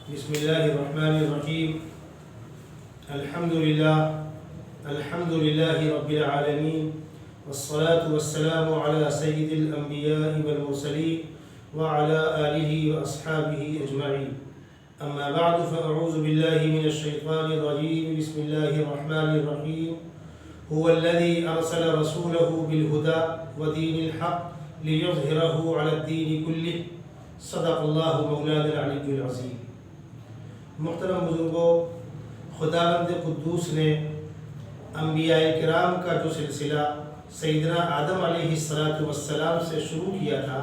بسم الله الرحمن الرحيم. الحمد لله رب العالمين، والصلاة والسلام على سيد الأنبياء والمرسلين وعلى آله وأصحابه أجمعين. أما بعد فأعوذ بالله من الشيطان الرجيم. بسم الله الرحمن الرحيم. هو الذي أرسل رسوله بالهدى ودين الحق ليظهره على الدين كله. صدق الله مولانا العلي العظيم. محترم بزرگوں، خداوند قدوس نے انبیاء کرام کا جو سلسلہ سیدنا آدم علیہ السلام سے شروع کیا تھا،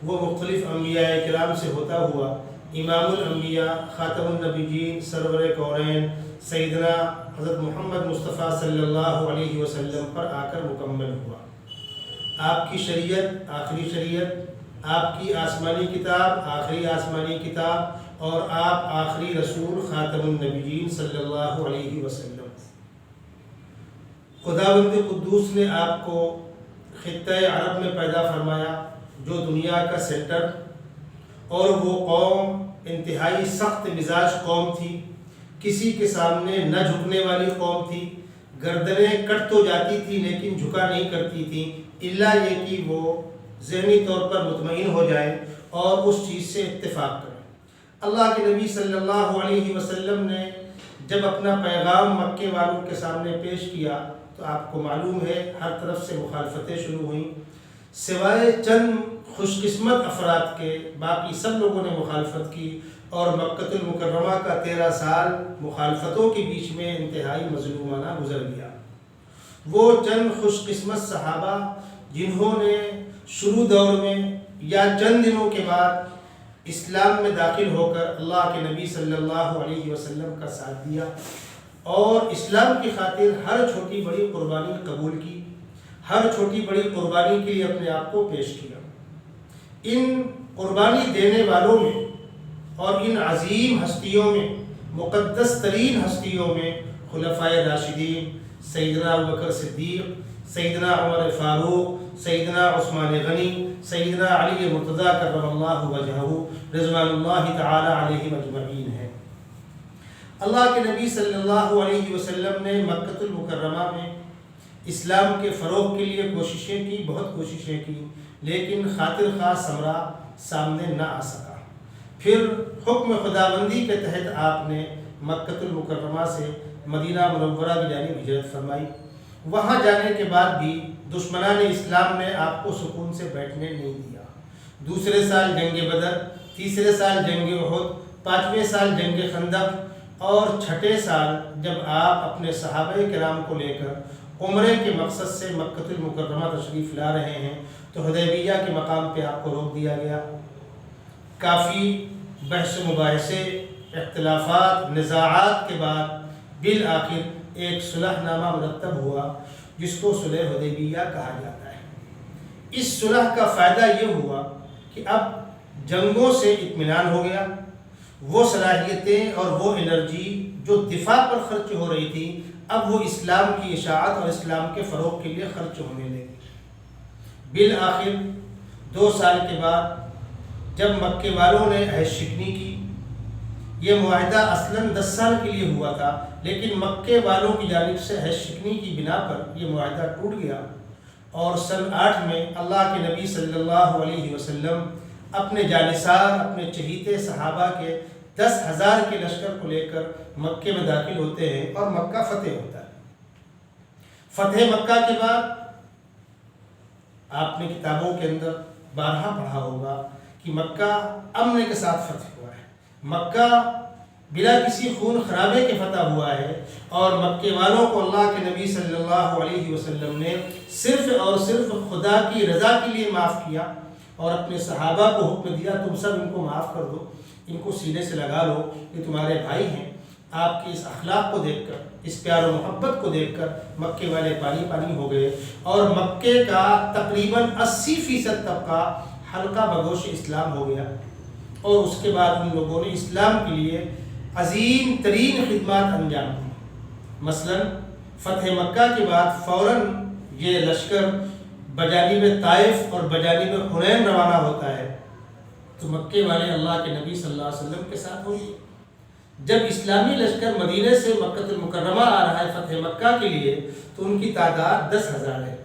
وہ مختلف انبیاء کرام سے ہوتا ہوا امام الانبیاء خاتم النبیین سرور کونین سیدنا حضرت محمد مصطفیٰ صلی اللہ علیہ وسلم پر آ کر مکمل ہوا۔ آپ کی شریعت آخری شریعت، آپ کی آسمانی کتاب آخری آسمانی کتاب، اور آپ آخری رسول خاتم النبیین صلی اللہ علیہ وسلم۔ خداوند قدوس نے آپ کو خطہ عرب میں پیدا فرمایا، جو دنیا کا سینٹر، اور وہ قوم انتہائی سخت مزاج قوم تھی، کسی کے سامنے نہ جھکنے والی قوم تھی، گردنیں کٹ تو جاتی تھی لیکن جھکا نہیں کرتی تھی، الا یہ کہ وہ ذہنی طور پر مطمئن ہو جائیں اور اس چیز سے اتفاق کریں۔ اللہ کے نبی صلی اللہ علیہ وسلم نے جب اپنا پیغام مکے والوں کے سامنے پیش کیا تو آپ کو معلوم ہے ہر طرف سے مخالفتیں شروع ہوئیں، سوائے چند خوش قسمت افراد کے باقی سب لوگوں نے مخالفت کی، اور مکہ المکرمہ کا 13 سال مخالفتوں کے بیچ میں انتہائی مظلومانہ گزر گیا۔ وہ چند خوش قسمت صحابہ جنہوں نے شروع دور میں یا چند دنوں کے بعد اسلام میں داخل ہو کر اللہ کے نبی صلی اللہ علیہ وسلم کا ساتھ دیا اور اسلام کی خاطر ہر چھوٹی بڑی قربانی قبول کی، ہر چھوٹی بڑی قربانی کے لیے اپنے آپ کو پیش کیا، ان قربانی دینے والوں میں اور ان عظیم ہستیوں میں، مقدس ترین ہستیوں میں خلفائے راشدین سیدنا ابوبکر صدیق، سیدنا عمر فاروق، سیدنا عثمان غنی، سیدنا علی مرتضی کرم اللہ وجہہ رضوان اللہ تعالی علیہم اجمعین ہیں۔ اللہ کے نبی صلی اللہ علیہ وسلم نے مکہ المکرمہ میں اسلام کے فروغ کے لیے کوششیں کی، بہت کوششیں کی، لیکن خاطر خواہ ثمرہ سامنے نہ آ سکا۔ پھر حکم خداوندی کے تحت آپ نے مکہ المکرمہ سے مدینہ منورہ کی جانب ہجرت فرمائی۔ وہاں جانے کے بعد بھی دشمنان اسلام نے آپ کو سکون سے بیٹھنے نہیں دیا۔ دوسرے سال جنگ بدر، تیسرے سال جنگ احد، 5ویں سال جنگ خندق، اور 6ٹھے سال جب آپ اپنے صحابہ کرام کو لے کر عمرے کے مقصد سے مکہ المکرمہ تشریف لا رہے ہیں تو حدیبیہ کے مقام پہ آپ کو روک دیا گیا۔ کافی بحث مباحثے، اختلافات، نزاعات کے بعد بالآخر ایک صلح نامہ مرتب ہوا جس کو صلح حدیبیہ کہا جاتا ہے۔ اس صلح کا فائدہ یہ ہوا کہ اب جنگوں سے اطمینان ہو گیا، وہ صلاحیتیں اور وہ انرجی جو دفاع پر خرچ ہو رہی تھی اب وہ اسلام کی اشاعت اور اسلام کے فروغ کے لیے خرچ ہونے لگی۔ بالآخر 2 سال کے بعد جب مکے والوں نے عہد شکنی کی، یہ معاہدہ اصلاً 10 سال کے لیے ہوا تھا، لیکن مکے والوں کی جانب سے عہد شکنی کی بنا پر یہ معاہدہ ٹوٹ گیا، اور سن 8 میں اللہ کے نبی صلی اللہ علیہ وسلم اپنے جانثار، اپنے چہیتے صحابہ کے 10,000 کے لشکر کو لے کر مکے میں داخل ہوتے ہیں اور مکہ فتح ہوتا ہے۔ فتح مکہ کے بعد آپ نے کتابوں کے اندر بارہا پڑھا ہوگا کہ مکہ امن کے ساتھ فتح ہوا ہے، مکہ بلا کسی خون خرابے کے فتح ہوا ہے، اور مکے والوں کو اللہ کے نبی صلی اللہ علیہ وسلم نے صرف اور صرف خدا کی رضا کے لیے معاف کیا، اور اپنے صحابہ کو حکم دیا تم سب ان کو معاف کر دو، ان کو سینے سے لگا لو، یہ تمہارے بھائی ہیں۔ آپ کے اس اخلاق کو دیکھ کر، اس پیار و محبت کو دیکھ کر مکے والے پانی پانی ہو گئے، اور مکے کا تقریباً 80% طبقہ حلقہ بگوش اسلام ہو گیا، اور اس کے بعد ان لوگوں نے اسلام کے لیے عظیم ترین خدمات انجام دی۔ مثلا فتح مکہ کے بعد فوراً یہ لشکر بجانب طائف اور بجانب حنین روانہ ہوتا ہے، تو مکے والے اللہ کے نبی صلی اللہ علیہ وسلم کے ساتھ ہوئی، جب اسلامی لشکر مدینہ سے مکہ المکرمہ آ رہا ہے فتح مکہ کے لیے تو ان کی تعداد 10,000 ہے،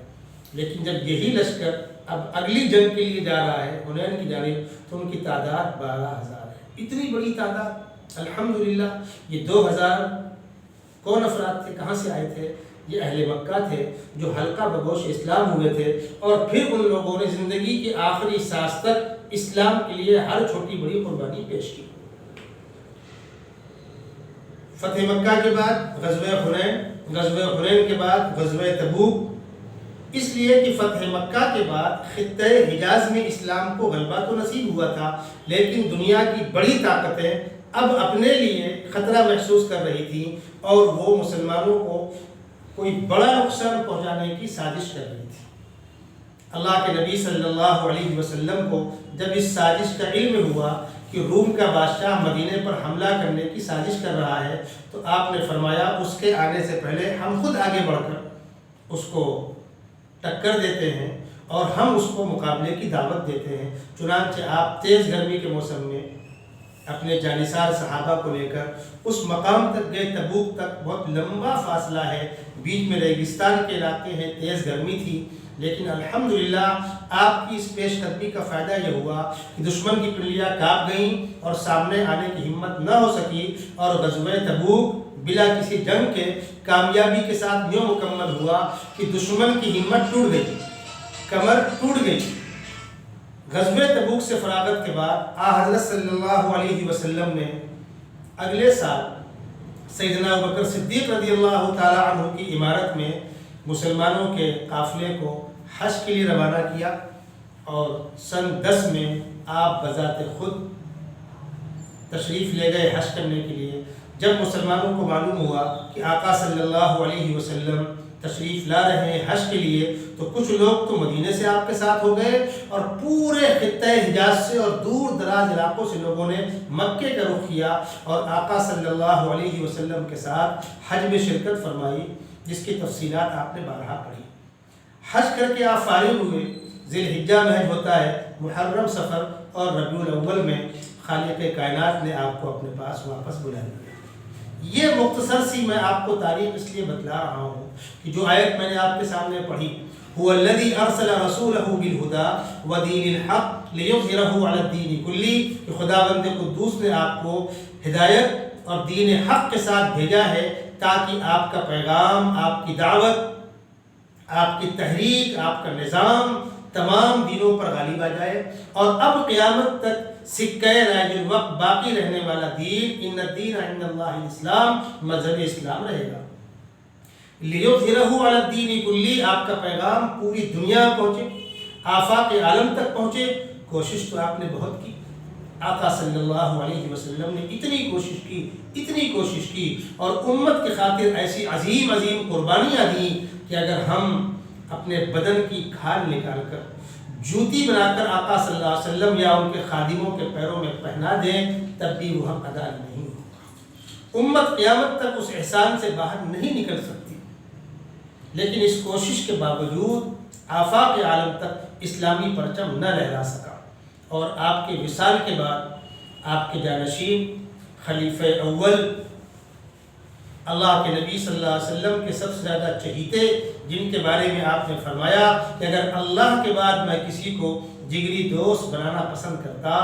لیکن جب یہی لشکر اب اگلی جنگ کے لیے جا رہا ہے حنین کی جانب تو ان کی تعداد 12,000 ہے۔ اتنی بڑی تعداد، الحمدللہ۔ یہ 2,000 کون افراد تھے، کہاں سے آئے تھے؟ یہ اہل مکہ تھے جو حلقہ بگوش اسلام ہوئے تھے، اور پھر ان لوگوں نے زندگی کی آخری سانس تک اسلام کے لیے ہر چھوٹی بڑی قربانی پیش کی۔ فتح مکہ کے بعد غزوہ حنین کے بعد غزوہ تبوک، اس لیے کہ فتح مکہ کے بعد خطہ حجاز میں اسلام کو غلبہ تو نصیب ہوا تھا، لیکن دنیا کی بڑی طاقتیں اب اپنے لیے خطرہ محسوس کر رہی تھی، اور وہ مسلمانوں کو کوئی بڑا نقصان پہنچانے کی سازش کر رہی تھی۔ اللہ کے نبی صلی اللہ علیہ وسلم کو جب اس سازش کا علم ہوا کہ روم کا بادشاہ مدینے پر حملہ کرنے کی سازش کر رہا ہے، تو آپ نے فرمایا اس کے آنے سے پہلے ہم خود آگے بڑھ کر اس کو ٹکر دیتے ہیں اور ہم اس کو مقابلے کی دعوت دیتے ہیں۔ چنانچہ آپ تیز گرمی کے موسم میں اپنے جانثار صحابہ کو لے کر اس مقام تک گئے، تبوک تک بہت لمبا فاصلہ ہے، بیچ میں ریگستان کے علاقے ہیں، تیز گرمی تھی، لیکن الحمدللہ آپ کی اس پیش قدمی کا فائدہ یہ ہوا کہ دشمن کی پنڈلیاں کانپ گئیں اور سامنے آنے کی ہمت نہ ہو سکی، اور غزوہ تبوک بلا کسی جنگ کے کامیابی کے ساتھ یوں مکمل ہوا کہ دشمن کی ہمت ٹوٹ گئی، کمر ٹوٹ گئی۔ غزوہ تبوک سے فراغت کے بعد حضرت صلی اللہ علیہ وسلم نے اگلے سال سیدنا ابوبکر صدیق رضی اللہ تعالی عنہ کی عمارت میں مسلمانوں کے قافلے کو حج کے لیے روانہ کیا، اور سن 10 میں آپ بذات خود تشریف لے گئے حج کرنے کے لیے۔ جب مسلمانوں کو معلوم ہوا کہ آقا صلی اللہ علیہ وسلم تشریف لا رہے ہیں حج کے لیے، تو کچھ لوگ تو مدینے سے آپ کے ساتھ ہو گئے، اور پورے خطہ حجاز سے اور دور دراز علاقوں سے لوگوں نے مکے کا رخ کیا اور آقا صلی اللہ علیہ وسلم کے ساتھ حج میں شرکت فرمائی، جس کی تفصیلات آپ نے بارہا پڑھی۔ حج کر کے آپ فارغ ہوئے، ذی الحجہ میں حج ہوتا ہے، محرم، صفر اور ربیع الاول میں خالق کائنات نے آپ کو اپنے پاس واپس بلا لیا۔ یہ مختصر سی میں آپ کو تاریخ اس لیے بتلا رہا ہوں کہ جو آیت میں نے آپ کے سامنے پڑھی، هو الذی ارسل رسولہ بالہدی ودین الحق لیظہرہ علی الدین کلہ، کہ خداوند قدوس نے آپ کو ہدایت اور دین حق کے ساتھ بھیجا ہے تاکہ آپ کا پیغام، آپ کی دعوت، آپ کی تحریک، آپ کا نظام تمام دینوں پر غالب آ جائے، اور اب قیامت تک سکہ راج الوقت باقی رہنے والا دین، ان الدین عند اللہ الاسلام، مذہب اسلام رہے گا۔ لیظہرہ علی الدین کلہ، آپ کا پیغام پوری دنیا پہنچے، آفاق عالم تک پہنچے۔ کوشش تو آپ نے بہت کی، آقا صلی اللہ علیہ وسلم نے اتنی کوشش کی اور امت کی خاطر ایسی عظیم قربانیاں دیں کہ اگر ہم اپنے بدن کی کھال نکال کر جوتی بنا کر آقا صلی اللہ علیہ وسلم یا ان کے خادموں کے پیروں میں پہنا دیں تب بھی وہ حق ادا نہیں ہوگا۔ امت قیامت تک اس احسان سے باہر نہیں نکل سکتی، لیکن اس کوشش کے باوجود آفاق عالم تک اسلامی پرچم نہ لہرا سکا، اور آپ کے وصال کے بعد آپ کے جانشین خلیفہ اول، اللہ کے نبی صلی اللہ علیہ وسلم کے سب سے زیادہ چہیتے، جن کے بارے میں آپ نے فرمایا کہ اگر اللہ کے بعد میں کسی کو جگری دوست بنانا پسند کرتا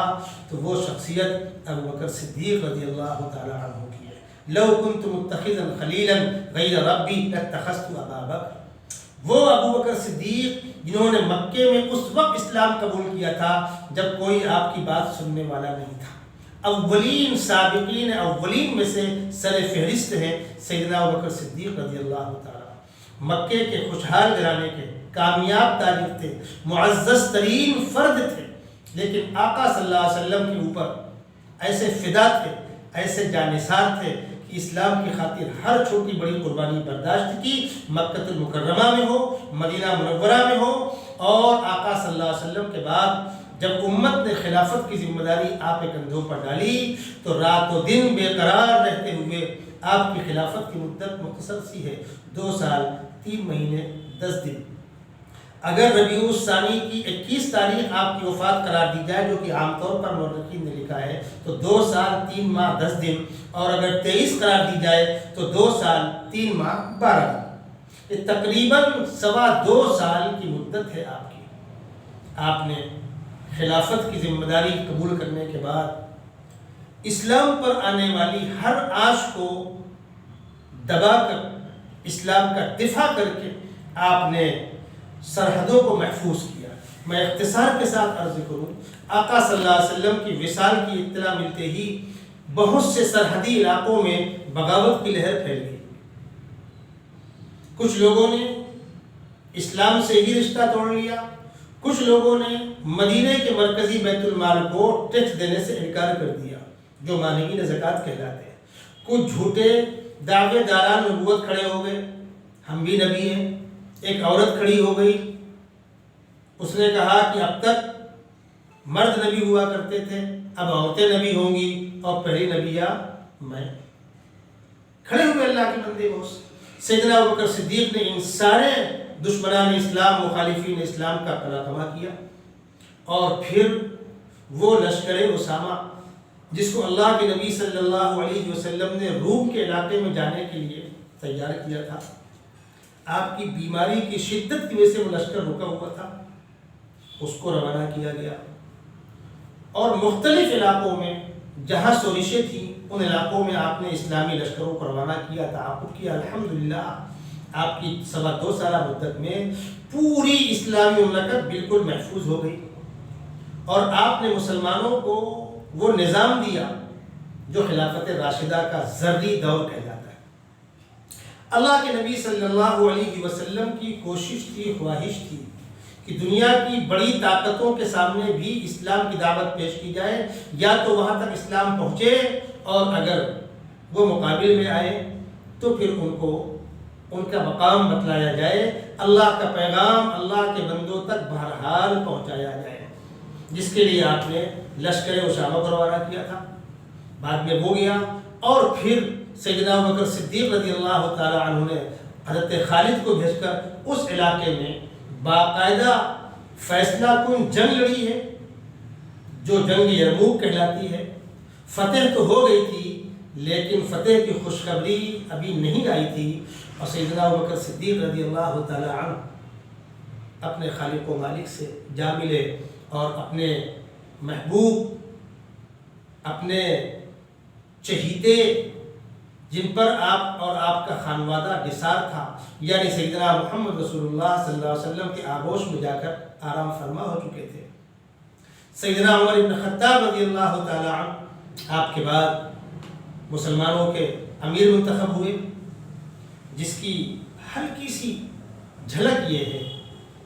تو وہ شخصیت ابوبکر صدیق رضی اللہ تعالی عنہ کی ہے۔ لو كنت متخذا خلیلا غیر ربی لاتخذت ابا بکر، وہ ابوبکر صدیق جنہوں نے مکے میں اس وقت اسلام قبول کیا تھا جب کوئی آپ کی بات سننے والا نہیں تھا، اولین سابقین اولین میں سے سر فہرست ہیں سیدنا ابوبکر صدیق رضی اللہ تعالیٰ۔ مکے کے خوشحال گھرانے کے کامیاب تاجر تھے، معزز ترین فرد تھے، لیکن آقا صلی اللہ علیہ وسلم کے اوپر ایسے فدا تھے، ایسے جانثار تھے کہ اسلام کی خاطر ہر چھوٹی بڑی قربانی برداشت کی، مکہ المکرمہ میں ہو، مدینہ منورہ میں ہو، اور آقا صلی اللہ علیہ وسلم کے بعد جب امت نے خلافت کی ذمہ داری آپ کے کندھوں پر ڈالی تو رات و دن بے قرار رہتے ہوئے آپ کی خلافت کی مدت مختصر سی ہے، 2 سال 3 مہینے 10 دن۔ اگر ربیع الثانی کی 21 تاریخ آپ کی وفات قرار دی جائے، جو کہ عام طور پر مورخین نے لکھا ہے، تو 2 سال 3 ماہ 10 دن، اور اگر 23 قرار دی جائے تو 2 سال 3 ماہ 12 دن۔ یہ تقریباً 2.25 سال کی مدت ہے آپ کی۔ آپ نے خلافت کی ذمہ داری قبول کرنے کے بعد اسلام پر آنے والی ہر آش کو دبا کر، اسلام کا دفاع کر کے آپ نے سرحدوں کو محفوظ کیا۔ میں اختصار کے ساتھ عرض کروں، آقا صلی اللہ علیہ وسلم کی وصال کی اطلاع ملتے ہی بہت سے سرحدی علاقوں میں بغاوت کی لہر پھیل گئی۔ کچھ لوگوں نے اسلام سے ہی رشتہ توڑ لیا، کچھ لوگوں نے مدینے کے مرکزی بیت المال کو ٹیکس دینے سے انکار کر دیا، جو مانعین زکوٰۃ کہلاتے ہیں۔ کچھ جھوٹے دعوے داران نبوت کھڑے ہو گئے، ہم بھی نبی ہیں۔ ایک عورت کھڑی ہو گئی، اس نے کہا کہ اب تک مرد نبی ہوا کرتے تھے، اب عورتیں نبی ہوں گی، اور پہلی نبیہ میں۔ کھڑے ہوئے اللہ کے بندے بہت سے۔ سیدنا ابوبکر صدیق نے ان سارے دشمنان اسلام، مخالفین اسلام کا پناہ کما کیا، اور پھر وہ لشکر اسامہ جس کو اللہ کے نبی صلی اللہ علیہ وسلم نے روم کے علاقے میں جانے کے لیے تیار کیا تھا، آپ کی بیماری کی شدت کی وجہ سے وہ لشکر رکا ہوا تھا، اس کو روانہ کیا گیا، اور مختلف علاقوں میں جہاں سورشیں تھیں ان علاقوں میں آپ نے اسلامی لشکروں کو روانہ کیا، تعاقب کیا۔ الحمدللہ آپ کی 2.25 سالہ مدت میں پوری اسلامی مملکت بالکل محفوظ ہو گئی، اور آپ نے مسلمانوں کو وہ نظام دیا جو خلافت راشدہ کا زرعی دور کہلاتا ہے۔ اللہ کے نبی صلی اللہ علیہ وسلم کی کوشش تھی، خواہش تھی کہ دنیا کی بڑی طاقتوں کے سامنے بھی اسلام کی دعوت پیش کی جائے، یا تو وہاں تک اسلام پہنچے، اور اگر وہ مقابل میں آئے تو پھر ان کو ان کا مقام بتلایا جائے، اللہ کا پیغام اللہ کے بندوں تک بہرحال پہنچایا جائے، جس کے لیے آپ نے لشکر اسامہ کو روانہ کیا تھا۔ بعد میں وہ گیا، اور پھر سیدنا ابوبکر صدیق رضی اللہ تعالی عنہ نے حضرت خالد کو بھیج کر اس علاقے میں باقاعدہ فیصلہ کن جنگ لڑی ہے، جو جنگ یرموک کہلاتی ہے۔ فتح تو ہو گئی تھی، لیکن فتح کی خوشخبری ابھی نہیں آئی تھی، اور سیدنا ابوبکر صدیق رضی اللہ تعالی عنہ اپنے خالق و مالک سے جا ملے، اور اپنے محبوب، اپنے چہیتے، جن پر آپ اور آپ کا خانوادہ نثار تھا، یعنی سیدنا محمد رسول اللہ صلی اللہ علیہ وسلم کے آغوش میں جا کر آرام فرما ہو چکے تھے۔ سیدنا عمر بن خطاب رضی اللہ تعالی عنہ آپ کے بعد مسلمانوں کے امیر منتخب ہوئے، جس کی ہلکی سی جھلک یہ ہے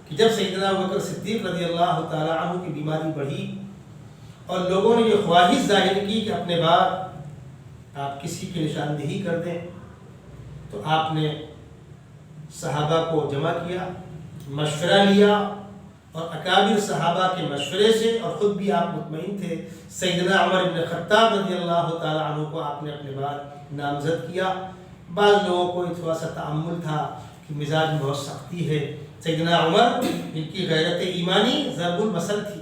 کہ جب سیدنا ابوبکر صدیق رضی اللہ تعالی عنہ کی بیماری بڑھی، اور لوگوں نے یہ خواہش ظاہر کی کہ اپنے بعد آپ کسی کی نشاندہی کر دیں، تو آپ نے صحابہ کو جمع کیا، مشورہ لیا، اور اکابر صحابہ کے مشورے سے، اور خود بھی آپ مطمئن تھے، سیدنا عمر بن خطاب رضی اللہ تعالی عنہ کو آپ نے اپنے بعد نامزد کیا۔ بعض لوگوں کو تھوڑا سا تعمل تھا کہ مزاج میں بہت سختی ہے، سیدنا عمر ان کی غیرت ایمانی ضرب المثل تھی،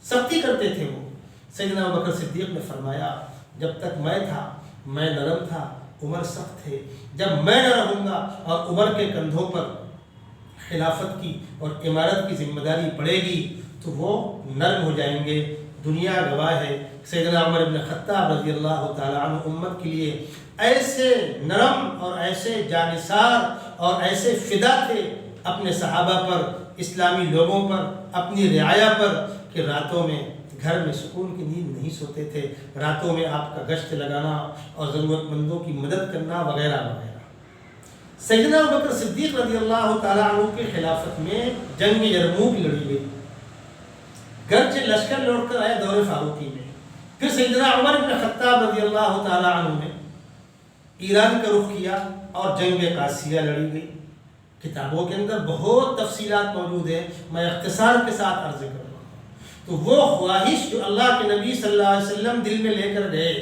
سختی کرتے تھے وہ۔ سیدنا ابوبکر صدیق نے فرمایا، جب تک میں تھا میں نرم تھا، عمر سخت تھے، جب میں نہ رہوں گا اور عمر کے کندھوں پر خلافت کی اور امارت کی ذمہ داری پڑے گی تو وہ نرم ہو جائیں گے۔ دنیا گواہ ہے، سیدنا عمر بن خطاب رضی اللہ تعالی عنہ امت کے لیے ایسے نرم اور ایسے جانثار اور ایسے فدا تھے اپنے صحابہ پر، اسلامی لوگوں پر، اپنی رعایا پر، کہ راتوں میں گھر میں سکون کی نیند نہیں سوتے تھے، راتوں میں آپ کا گشت لگانا اور ضرورت مندوں کی مدد کرنا وغیرہ وغیرہ۔ سیدنا ابوبکر صدیق رضی اللہ تعالی عنہ کی خلافت میں جنگ یرموک لڑی گئی، گرچہ لشکر لوٹ کر آیا دور فاروقی میں۔ پھر سیدنا عمر بن خطاب رضی اللہ تعالی عنہ نے ایران کا رخ کیا اور جنگ قادسیہ لڑی گئی۔ کتابوں کے اندر بہت تفصیلات موجود ہیں، میں اختصار کے ساتھ عرض کروں۔ تو وہ خواہش جو اللہ کے نبی صلی اللہ علیہ وسلم دل میں لے کر گئے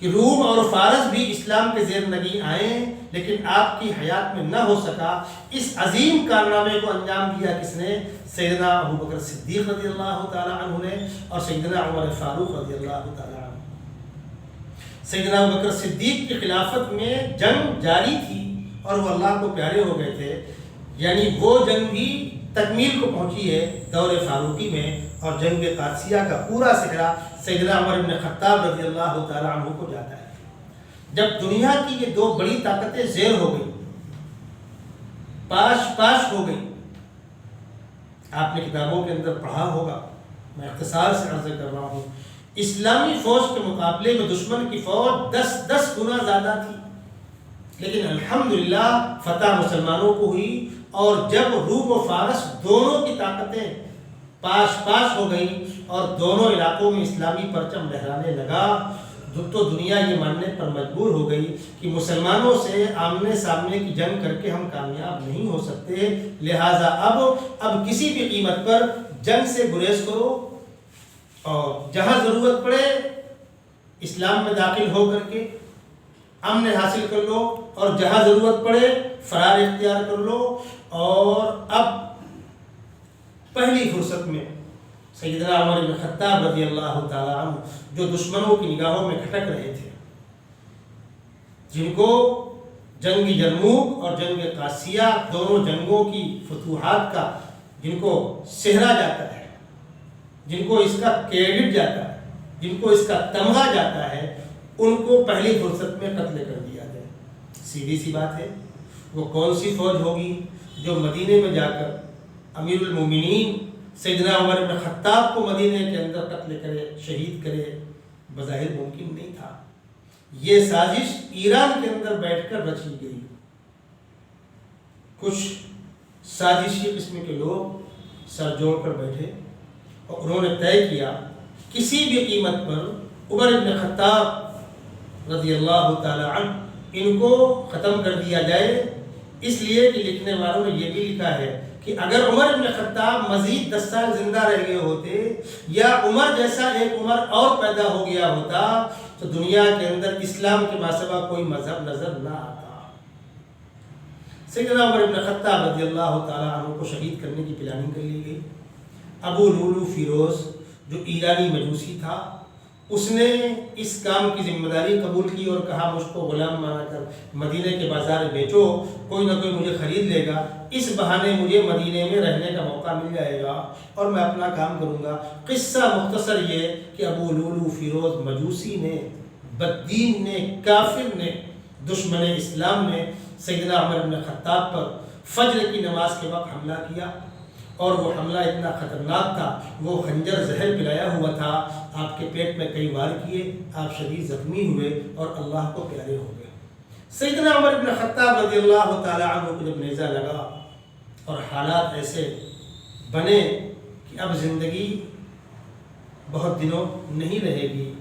کہ روم اور فارس بھی اسلام کے زیر نگی آئیں، لیکن آپ کی حیات میں نہ ہو سکا۔ اس عظیم کارنامے کو انجام دیا کس نے؟ سیدنا ابوبکر صدیق رضی اللہ تعالیٰ عنہ نے اور سیدنا عمر فاروق رضی اللہ تعالیٰ عنہ۔ سیدنا ابوبکر صدیق کی خلافت میں جنگ جاری تھی اور وہ اللہ کو پیارے ہو گئے تھے، یعنی وہ جنگ بھی تکمیل کو پہنچی ہے دور فاروقی میں، اور جنگ قادسیہ کا پورا صحرا سیدنا عمر بن خطاب رضی اللہ تعالیٰ عنہ کو جاتا ہے۔ جب دنیا کی یہ دو بڑی طاقتیں زیر ہو گئی، پاش ہو گئی، آپ نے کتابوں کے اندر پڑھا ہوگا، میں اختصار سے عرض کر رہا ہوں، اسلامی فوج کے مقابلے میں دشمن کی فوج 10 گنا زیادہ تھی، لیکن الحمدللہ فتح مسلمانوں کو ہوئی۔ اور جب روم و فارس دونوں کی طاقتیں پاش ہو گئیں اور دونوں علاقوں میں اسلامی پرچم لہرانے لگا، تو دنیا یہ ماننے پر مجبور ہو گئی کہ مسلمانوں سے آمنے سامنے کی جنگ کر کے ہم کامیاب نہیں ہو سکتے، لہٰذا اب کسی بھی قیمت پر جنگ سے گریز کرو اور جہاں ضرورت پڑے اسلام میں داخل ہو کر کے امن حاصل کر لو، اور جہاں ضرورت پڑے فرار اختیار کر لو۔ اور اب پہلی فرصت میں سیدنا عمر بن خطاب رضی اللہ تعالیٰ عنہ، جو دشمنوں کی نگاہوں میں کھٹک رہے تھے، جن کو جنگ یرموک اور جنگ قادسیہ دونوں جنگوں کی فتوحات کا جن کو سہرا جاتا ہے، جن کو اس کا کریڈٹ جاتا ہے، جن کو اس کا تمغہ جاتا ہے، ان کو پہلی فرصت میں قتل کر دیا جائے۔ سیدھی سی بات ہے، وہ کون سی فوج ہوگی جو مدینے میں جا کر امیر المومنین سیدنا عمر بن خطاب کو مدینے کے اندر قتل کرے، شہید کرے؟ بظاہر ممکن نہیں تھا۔ یہ سازش ایران کے اندر بیٹھ کر رچی گئی۔ کچھ سازشی قسم کے لوگ سر جوڑ کر بیٹھے اور انہوں نے طے کیا کسی بھی قیمت پر عمر بن خطاب رضی اللہ تعالی عنہ ان کو ختم کر دیا جائے، اس لیے کہ لکھنے والوں نے یہ بھی لکھا ہے کہ اگر عمر بن خطاب مزید 10 سال زندہ رہ گئے ہوتے یا عمر جیسا ایک عمر اور پیدا ہو گیا ہوتا تو دنیا کے اندر اسلام کے ماسوا کوئی مذہب نظر نہ آتا۔ سیدنا عمر بن خطاب رضی اللہ تعالیٰ عنہ کو شہید کرنے کی پلاننگ کر لی گئی۔ ابو لولو فیروز جو ایرانی مجوسی تھا، اس نے اس کام کی ذمہ داری قبول کی اور کہا مجھ کو غلام بنا کر مدینے کے بازار بیچو، کوئی نہ کوئی مجھے خرید لے گا، اس بہانے مجھے مدینے میں رہنے کا موقع مل جائے گا اور میں اپنا کام کروں گا۔ قصہ مختصر یہ کہ ابو لولو فیروز مجوسی نے، بددین نے، کافر نے، دشمن اسلام نے سیدنا عمر بن خطاب پر فجر کی نماز کے وقت حملہ کیا، اور وہ حملہ اتنا خطرناک تھا، وہ خنجر زہر پلایا ہوا تھا، آپ کے پیٹ میں کئی وار کیے، آپ شدید زخمی ہوئے اور اللہ کو پیارے ہو گئے۔ سیدنا عمر بن خطاب رضی اللہ تعالی عنہ کو جب نیزہ لگا اور حالات ایسے بنے کہ اب زندگی بہت دنوں نہیں رہے گی،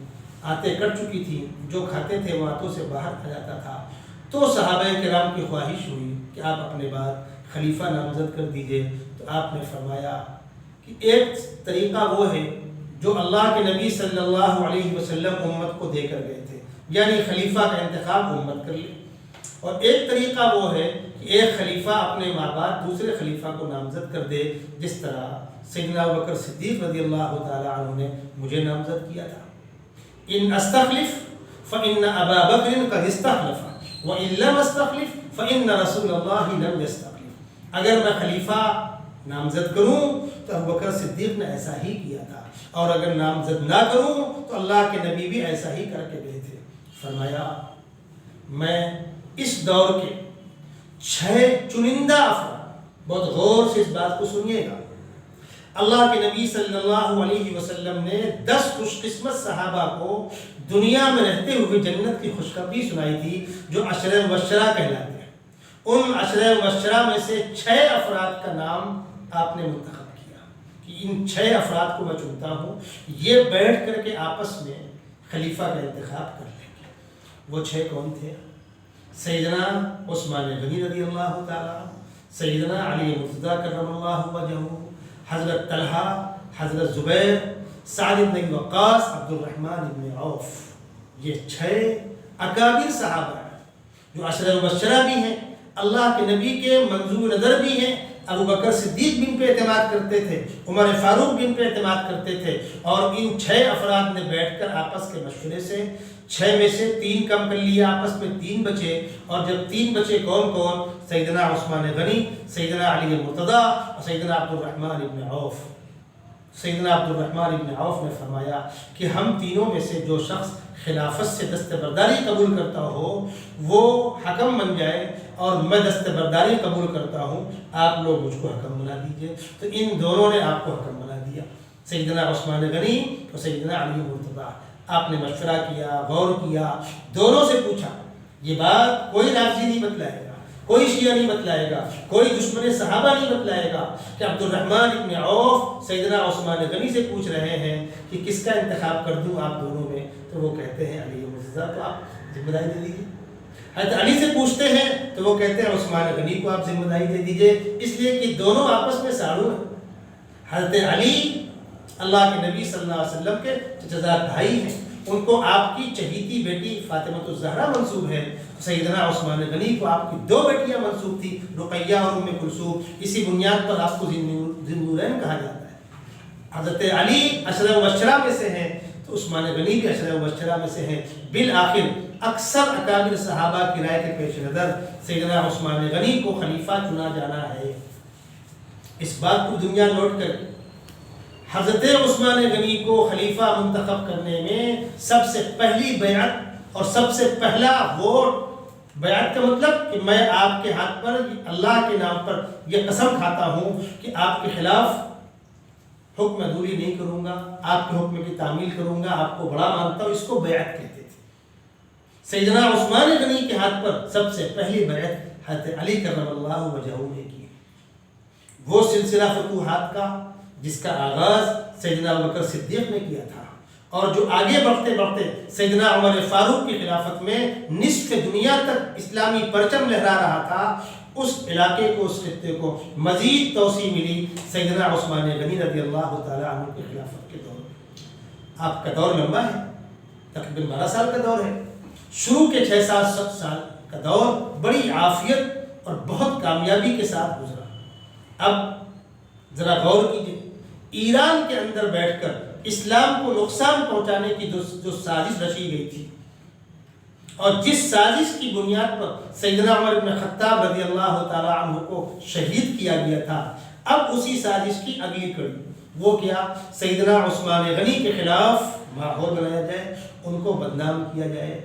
آتے کٹ چکی تھی، جو کھاتے تھے وہ آتوں سے باہر آ جاتا تھا، تو صحابہ کرام کی خواہش ہوئی کہ آپ اپنے بعد خلیفہ نامزد کر دیجئے۔ تو آپ نے فرمایا کہ ایک طریقہ وہ ہے جو اللہ کے نبی صلی اللہ علیہ وسلم امت کو دے کر گئے تھے، یعنی خلیفہ کا انتخاب امت کر لے، اور ایک طریقہ وہ ہے کہ ایک خلیفہ اپنے ماں بعد دوسرے خلیفہ کو نامزد کر دے، جس طرح سیدنا ابوبکر صدیق رضی اللہ تعالی عنہ نے مجھے نامزد کیا تھا۔ ان استخلف فإن ابا بکر قد استخلف وإن لم استخلف فإن رسول اللہ لم يستخلف۔ اگر میں خلیفہ نامزد کروں تو ابوبکر صدیق نے ایسا ہی کیا تھا، اور اگر نامزد نہ کروں تو اللہ کے نبی بھی ایسا ہی کر کے گئے تھے۔ فرمایا میں اس دور کے 6 چنندہ افراد، بہت غور سے اس بات کو سنیے گا، اللہ کے نبی صلی اللہ علیہ وسلم نے 10 خوش قسمت صحابہ کو دنیا میں رہتے ہوئے جنت کی خوشخبری سنائی تھی، جو عشرہ مبشرہ کہلاتے ہیں۔ ان عشرہ مبشرہ میں سے 6 افراد کا نام آپ نے منتخب کیا کہ ان 6 افراد کو میں چنتا ہوں، یہ بیٹھ کر کے آپس میں خلیفہ کا انتخاب کر لیں گے۔ وہ 6 کون تھے؟ سیدنا عثمان غنی رضی اللہ تعالیٰ، سیدنا علی مرتضیٰ کرم اللہ وجہہ، حضرت طلحہ، حضرت زبیر، سعد بن وقاص، عبد الرحمن بن عوف۔ یہ 6 اکابر صحابہ ہیں جو عشرہ مبشرہ بھی ہیں، اللہ کے نبی کے منظور نظر بھی ہیں۔ ابو بکر صدیق بھی ان پہ اعتماد کرتے تھے، عمر فاروق بھی ان پہ اعتماد کرتے تھے، اور ان 6 افراد نے بیٹھ کر آپس کے مشورے سے 6 میں سے 3 کم کر لیا، آپس میں 3 بچے، اور جب 3 بچے کون کون؟ سیدنا عثمان غنی، سیدنا علی المرتضیٰ اور سیدنا عبد الرحمن ابن عوف۔ سیدنا عبد الرحمن ابن عوف نے فرمایا کہ ہم تینوں میں سے جو شخص خلافت سے دستبرداری قبول کرتا ہو وہ حکم بن جائے، اور میں دستبرداری قبول کرتا ہوں، آپ لوگ مجھ کو حکم بنا دیجئے۔ تو ان دونوں نے آپ کو حکم بنا دیا، سیدنا عثمان غنی اور سیدنا علی مرتضیٰ۔ آپ نے مشورہ کیا، غور کیا، دونوں سے پوچھا۔ یہ بات کوئی رافضی نہیں بتلائے گا، کوئی شیعہ نہیں بتلائے گا، کوئی دشمن صحابہ نہیں بتلائے گا کہ عبد الرحمن ابن عوف سیدنا عثمان غنی سے پوچھ رہے ہیں کہ کس کا انتخاب کر دوں آپ دونوں میں، تو وہ کہتے ہیں علی مرتضیٰ کو آپ ذمہ داری دے دیجیے۔ حضرت علی سے پوچھتے ہیں تو وہ کہتے ہیں عثمان غنی کو آپ ذمہ داری دے دیجیے، اس لیے کہ دونوں آپس میں ساڑھو ہیں۔ حضرت علی اللہ کے نبی صلی اللہ علیہ وسلم کے چچا بھائی ہیں، ان کو آپ کی چہیتی بیٹی فاطمہ الزہرا منسوب ہے، سیدنا عثمان غنی کو آپ کی 2 بیٹیاں منسوب تھی، رقیہ اور ام کلثوم۔ اسی بنیاد پر آپ کو ذی النورین کہا جاتا ہے۔ حضرت علی عشرہ مبشرہ میں سے ہیں تو عثمان غنی بھی عشرہ مبشرہ میں سے ہیں۔ بالآخر اکثر اکابر صحابہ کی رائے کے پیش نظر سیدنا عثمان غنی کو خلیفہ چنا جانا ہے۔ اس بات کو دنیا نوٹ کرے، حضرت عثمان غنی کو خلیفہ منتخب کرنے میں سب سے پہلی بیعت اور سب سے پہلا ووٹ، بیعت کا مطلب کہ میں آپ کے ہاتھ پر اللہ کے نام پر یہ قسم کھاتا ہوں کہ آپ کے خلاف حکم عدولی نہیں کروں گا، آپ کے حکم کی تعمیل کروں گا، آپ کو بڑا مانتا ہوں، اس کو بیعت کہتے تھے۔ سیدنا عثمان غنی کے ہاتھ پر سب سے پہلی بیعت حضرت علی کرم اللہ وجہہ نے کی۔ وہ سلسلہ فتوحات کا جس کا آغاز سیدنا ابوبکر صدیق نے کیا تھا، اور جو آگے بڑھتے بڑھتے سیدنا عمر فاروق کی خلافت میں نصف دنیا تک اسلامی پرچم لہرا رہا تھا، اس علاقے کو، اس خطے کو مزید توسیع ملی سیدنا عثمان غنی رضی اللہ تعالیٰ عنہ کی خلافت کے دور میں۔ آپ کا دور لمبا ہے، تقریباً 12 سال کا دور ہے۔ شروع کے 6-7 سال کا دور بڑی عافیت اور بہت کامیابی کے ساتھ گزرا۔ اب ذرا غور کیجیے، ایران کے اندر بیٹھ کر اسلام کو نقصان پہنچانے کی جو سازش رچی گئی تھی، اور جس سازش کی بنیاد پر سیدنا عمر بن خطاب رضی اللہ تعالیٰ عنہ کو شہید کیا گیا تھا، اب اسی سازش کی اگلی کڑی وہ کیا؟ سیدنا عثمان غنی کے خلاف ماحول بنایا جائے، ان کو بدنام کیا جائے،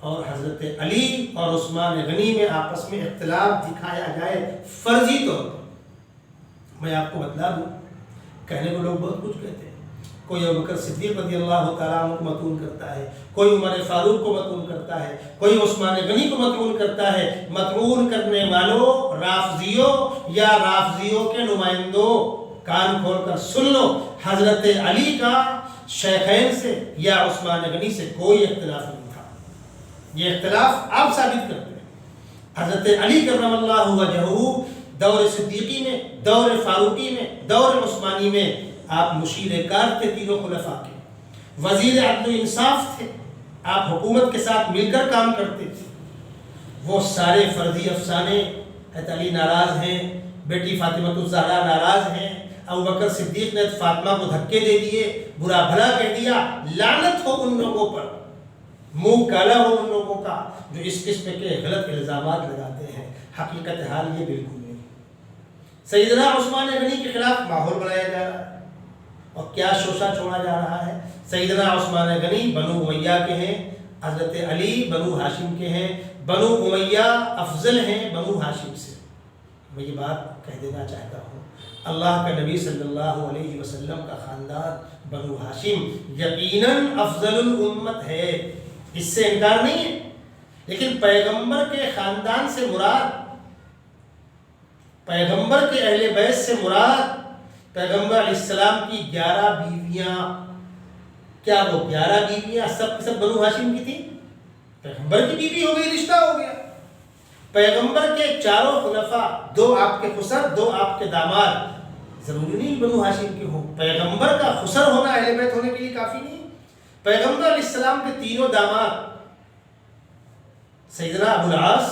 اور حضرت علی اور عثمان غنی میں آپس میں اختلاف دکھایا جائے فرضی طور پر۔ میں آپ کو بتلا دوں، کہنے کو لوگ بہت کچھ کہتے ہیں، کوئی ابوبکر صدیق رضی اللہ تعالیٰ عنہ کو متون کرتا ہے، کوئی عمر فاروق کو متون کرتا ہے، کوئی عثمان غنی کو متون کرتا ہے۔ متون کرنے والوں رافضیوں یا رافضیوں کے نمائندوں، کان کھول کر سن لو، حضرت علی کا شیخین سے یا عثمان غنی سے کوئی اختلاف نہیں تھا۔ یہ اختلاف آپ ثابت کرتے ہیں۔ حضرت علی کرم اللہ وجہہ دور صدیقی میں، دور فاروقی میں، دور عثمانی میں آپ مشیر کار تھے، تینوں خلفاء کے وزیر عدل و انصاف تھے، آپ حکومت کے ساتھ مل کر کام کرتے تھے۔ وہ سارے فرضی افسانے، حضرت علی ناراض ہیں، بیٹی فاطمہ الزہرا ناراض ہیں، ابوبکر صدیق نے فاطمہ کو دھکے دے دیے، برا بھلا کہہ دیا، لعنت ہو ان لوگوں پر، منہ کالا ہو ان لوگوں کا جو اس قسم کے غلط الزامات لگاتے ہیں۔ حقیقت حال یہ بالکل نہیں۔ سیدنا عثمان غنی کے خلاف ماحول بنایا جا رہا ہے، اور کیا شوشہ چھوڑا جا رہا ہے؟ سیدنا عثمان غنی بنو امیہ کے ہیں، حضرت علی بنو ہاشم کے ہیں، بنو امیہ افضل ہیں بنو ہاشم سے۔ میں یہ بات کہہ دینا چاہتا ہوں، اللہ کا نبی صلی اللہ علیہ وسلم کا خاندان بنو ہاشم یقیناً افضل الامت ہے، اس سے انکار نہیں ہے، لیکن پیغمبر کے خاندان سے مراد، پیغمبر کے اہل بیت سے مراد پیغمبر علیہ السلام کی 11 بیویاں۔ کیا وہ 11 بیویاں سب کے سب بنو ہاشم کی تھیں؟ پیغمبر کی بیوی ہو گئی، رشتہ ہو گیا۔ پیغمبر کے چاروں خلفاء، 2 آپ کے خسر، 2 آپ کے داماد، ضروری نہیں بنو ہاشم کے ہوں۔ پیغمبر کا خسر ہونا اہل بیت ہونے کے لیے کافی نہیں۔ پیغمبر علیہ السلام کے تینوں داماد سیدنا ابو العاص،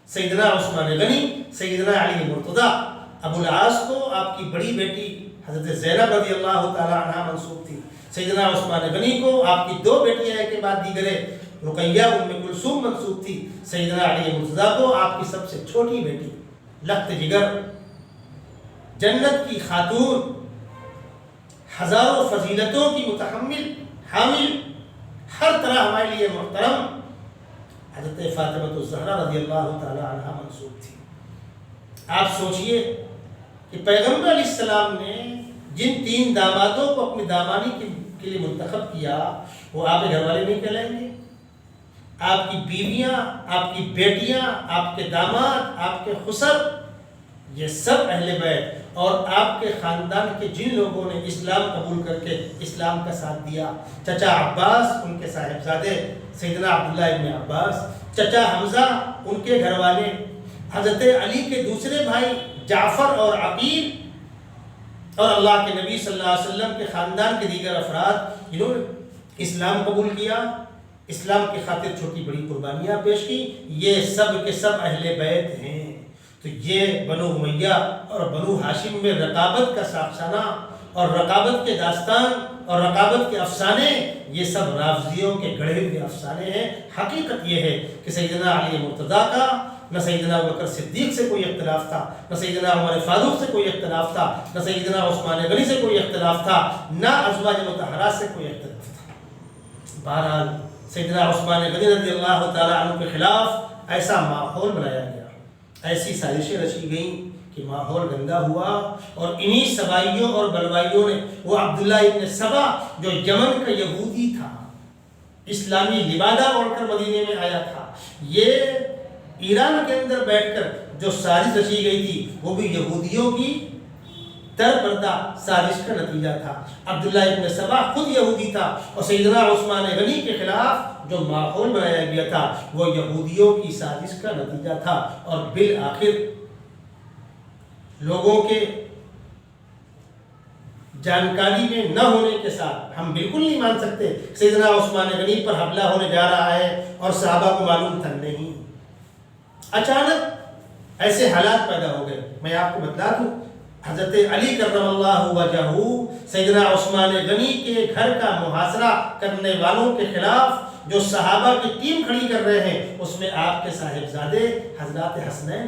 سیدنا عثمان غنی، سیدنا علی مرتضیٰ، ابو العاص کو آپ کی بڑی بیٹی حضرت زینب رضی اللہ تعالی عنہ منسوب تھی، سیدنا عثمان غنی کو آپ کی دو بیٹیاں ایک کے بعد دیگرے رقیہ ام کلثوم منسوب تھی، سیدنا علی مرتضیٰ کو آپ کی سب سے چھوٹی بیٹی لخت جگر، جنت کی خاتون، ہزاروں فضیلتوں کی متحمل حامل، ہر طرح ہمارے لیے محترم حضرت فاطمہ الزہرا رضی اللہ تعالی عنہ منسوب تھی۔ آپ سوچئے کہ پیغمبر علیہ السلام نے جن تین دامادوں کو اپنی دامانی کے لیے منتخب کیا وہ آپ کے گھر والے نہیں کہلائیں گے؟ آپ کی بیویاں، آپ کی بیٹیاں، آپ کے داماد، آپ کے خسر، یہ سب اہل بیت اور آپ کے خاندان کے جن لوگوں نے اسلام قبول کر کے اسلام کا ساتھ دیا، چچا عباس، ان کے صاحبزادے سیدنا عبداللہ ابن عباس، چچا حمزہ، ان کے گھر والے، حضرت علی کے دوسرے بھائی جعفر اور عقیل، اور اللہ کے نبی صلی اللہ علیہ وسلم کے خاندان کے دیگر افراد جنہوں نے اسلام قبول کیا، اسلام کی خاطر چھوٹی بڑی قربانیاں پیش کی، یہ سب کے سب اہل بیت ہیں۔ تو یہ بنو امیہ اور بنو ہاشم میں رقابت کا افسانہ اور رقابت کے داستان اور رقابت کے افسانے، یہ سب رافضیوں کے گڑھے ہوئے افسانے ہیں۔ حقیقت یہ ہے کہ سیدنا علی مرتضیٰ کا نہ سیدنا ابوبکر صدیق سے کوئی اختلاف تھا، نہ سیدنا عمر فاروق سے کوئی اختلاف تھا، نہ سیدنا عثمان غنی سے کوئی اختلاف تھا، نہ ازواج مطہرات سے کوئی اختلاف تھا۔ بہرحال سیدنا عثمان غنی رضی اللہ تعالیٰ عنہ کے خلاف ایسا ماحول بنایا گیا، ایسی سازشیں رچی گئیں کہ ماحول گندا ہوا، اور انہی سبائیوں اور بلوائیوں نے وہ عبداللہ ابن سبا جو یمن کا یہودی تھا، اسلامی لبادہ اوڑھ کر مدینے میں آیا تھا، یہ ایران کے اندر بیٹھ کر جو سازش رچی گئی تھی وہ بھی یہودیوں کی در پردہ سازش کا نتیجہ تھا۔ عبداللہ ابن سبا خود یہودی تھا، اور سیدنا عثمان غنی کے خلاف جو ماحول بنایا گیا تھا وہ یہودیوں کی سازش کا نتیجہ تھا، اور بالآخر لوگوں کے جانکاری میں نہ ہونے کے ساتھ ہم بالکل نہیں مان سکتے سیدنا عثمان غنی پر حملہ ہونے جا رہا ہے اور صحابہ کو معلوم تھا نہیں، اچانک ایسے حالات پیدا ہو گئے۔ میں آپ کو بتلا دوں، حضرت علی کرم اللہ وجہہ سیدنا عثمان غنی کے گھر کا محاصرہ کرنے والوں کے خلاف جو صحابہ کی ٹیم کھڑی کر رہے ہیں، اس میں آپ کے صاحبزادے حضرات حسنین،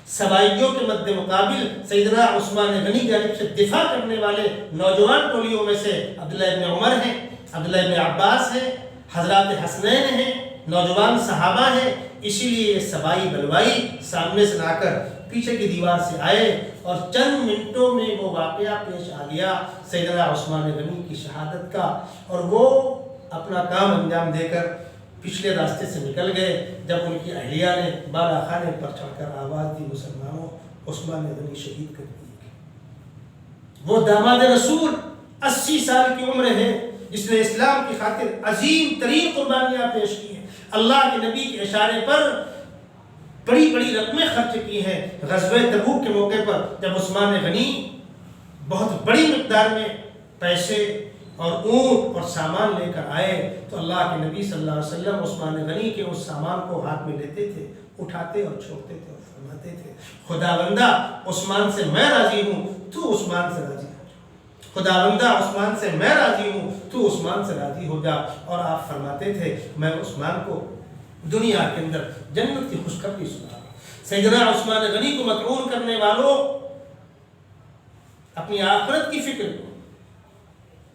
سبائیوں کے مد مقابل سیدنا عثمان غنی کی جانب سے دفاع کرنے والے نوجوان ٹولیوں میں سے عبداللہ ابن عمر ہیں، عبداللہ ابن عباس ہیں، حضرات حسنین ہیں، نوجوان صحابہ ہیں۔ اسی لیے یہ سبائی بلوائی سامنے سے نہ کر پیچھے کی دیوار سے آئے، اور چند منٹوں میں وہ واقعہ پیش آ گیا سیدنا عثمان غنی کی شہادت کا، اور وہ اپنا کام انجام دے کر پچھلے راستے سے نکل گئے۔ جب ان کی اہلیہ نے بالا خانے پر چڑھ کر آواز دی، مسلمانوں عثمان غنی شہید کر دیے گئے۔ وہ داماد رسول 80 سال کی عمر ہے جس نے اسلام کی خاطر عظیم ترین قربانیاں پیش کی ہیں، اللہ کے نبی کے اشارے پر بڑی بڑی رقمیں خرچ کی ہیں۔ غزوہ تبوک کے موقع پر جب عثمان غنی بہت بڑی مقدار میں پیسے اور اونٹ اور سامان لے کر آئے تو اللہ کے نبی صلی اللہ علیہ وسلم عثمان غنی کے اس سامان کو ہاتھ میں لیتے تھے، اٹھاتے اور چھوڑتے تھے اور فرماتے تھے، خداوندہ عثمان سے میں راضی ہوں، تو عثمان سے راضی ہو جا، خداوندہ عثمان سے میں راضی ہوں، تو عثمان سے راضی ہو جا۔ اور آپ فرماتے تھے میں عثمان کو دنیا کے اندر جنت کی خوشخبری سنا۔ سیدنا عثمان غنی کو مطعون کرنے والوں، اپنی آخرت کی فکر کو،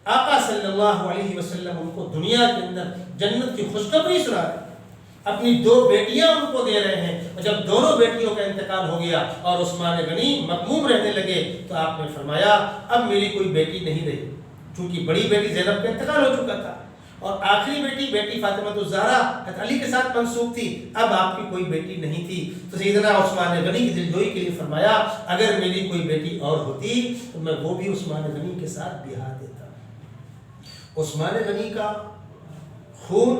آقا صلی اللہ علیہ وسلم ان کو دنیا کے اندر جنت کی خوشخبری سنا رہے ہیں، اپنی 2 بیٹیاں ان کو دے رہے ہیں، اور جب دونوں بیٹیوں کا انتقال ہو گیا اور عثمان غنی مغموم رہنے لگے تو آپ نے فرمایا اب میری کوئی بیٹی نہیں رہی، چونکہ بڑی بیٹی زینب کا انتقال ہو چکا تھا، اور آخری بیٹی فاطمہ الزہرا علی کے ساتھ منسوب تھی، اب آپ کی کوئی بیٹی نہیں تھی۔ تو سیدنا عثمان غنی کی دلجوئی کے لیے فرمایا اگر میری کوئی بیٹی اور ہوتی تو میں وہ بھی عثمان غنی کے ساتھ بیاہ دیتا۔ عثمان غنی کا خون،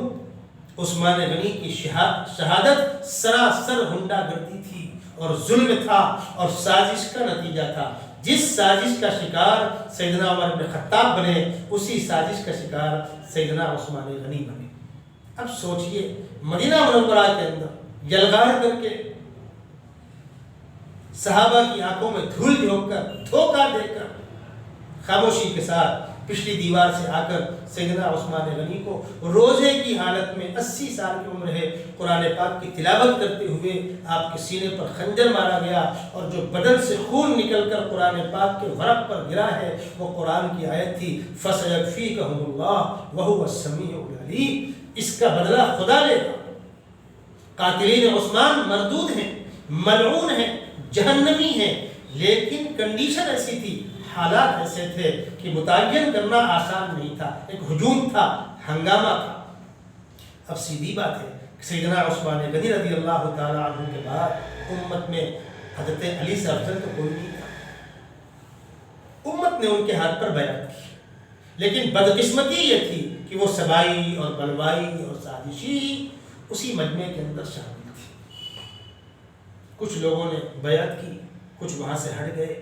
عثمان غنی کی شہادت سراسر غنڈہ گردی تھی اور ظلم تھا اور سازش کا نتیجہ تھا۔ جس سازش کا شکار سیدنا عمر بن خطاب بنے اسی سازش کا شکار سیدنا عثمان غنی بنے۔ اب سوچئے مدینہ منورہ کے اندر یلغار کر کے صحابہ کی آنکھوں میں دھول جھونک کر دھوکہ دے کر خاموشی کے ساتھ پچھلی دیوار سے آ کر سیدنا عثمان غنی کو روزے کی حالت میں 80 سال کی عمر ہے قرآن پاک کی تلاوت کرتے ہوئے آپ کے سینے پر خنجر مارا گیا، اور جو بدن سے خون نکل کر قرآن پاک کے ورق پر گرا ہے وہ قرآن کی آیت تھی فَسَيَكْفِيكَهُمُ اللَّهُ وَهُوَ السَّمِيعُ الْعَلِيمُ۔ اس کا بدلہ خدا لے گا۔ قاتلین عثمان مردود ہیں، ملعون ہیں، جہنمی ہیں، لیکن کنڈیشن ایسی تھی، حالات ایسے تھے کہ متعین کرنا آسان نہیں تھا، ایک ہجوم تھا، ہنگامہ تھا۔ اب سیدھی بات ہے، سیدنا عثمان غنی رضی اللہ تعالیٰ عنہ کے بعد امت میں حضرت علی سے افضل تو کوئی نہیں تھا۔ امت نے ان کے ہاتھ پر بیعت کی، لیکن بدقسمتی یہ تھی کہ وہ سبائی اور بلوائی اور سازشی اسی مجمع کے اندر شامل تھی۔ کچھ لوگوں نے بیعت کی، کچھ وہاں سے ہٹ گئے۔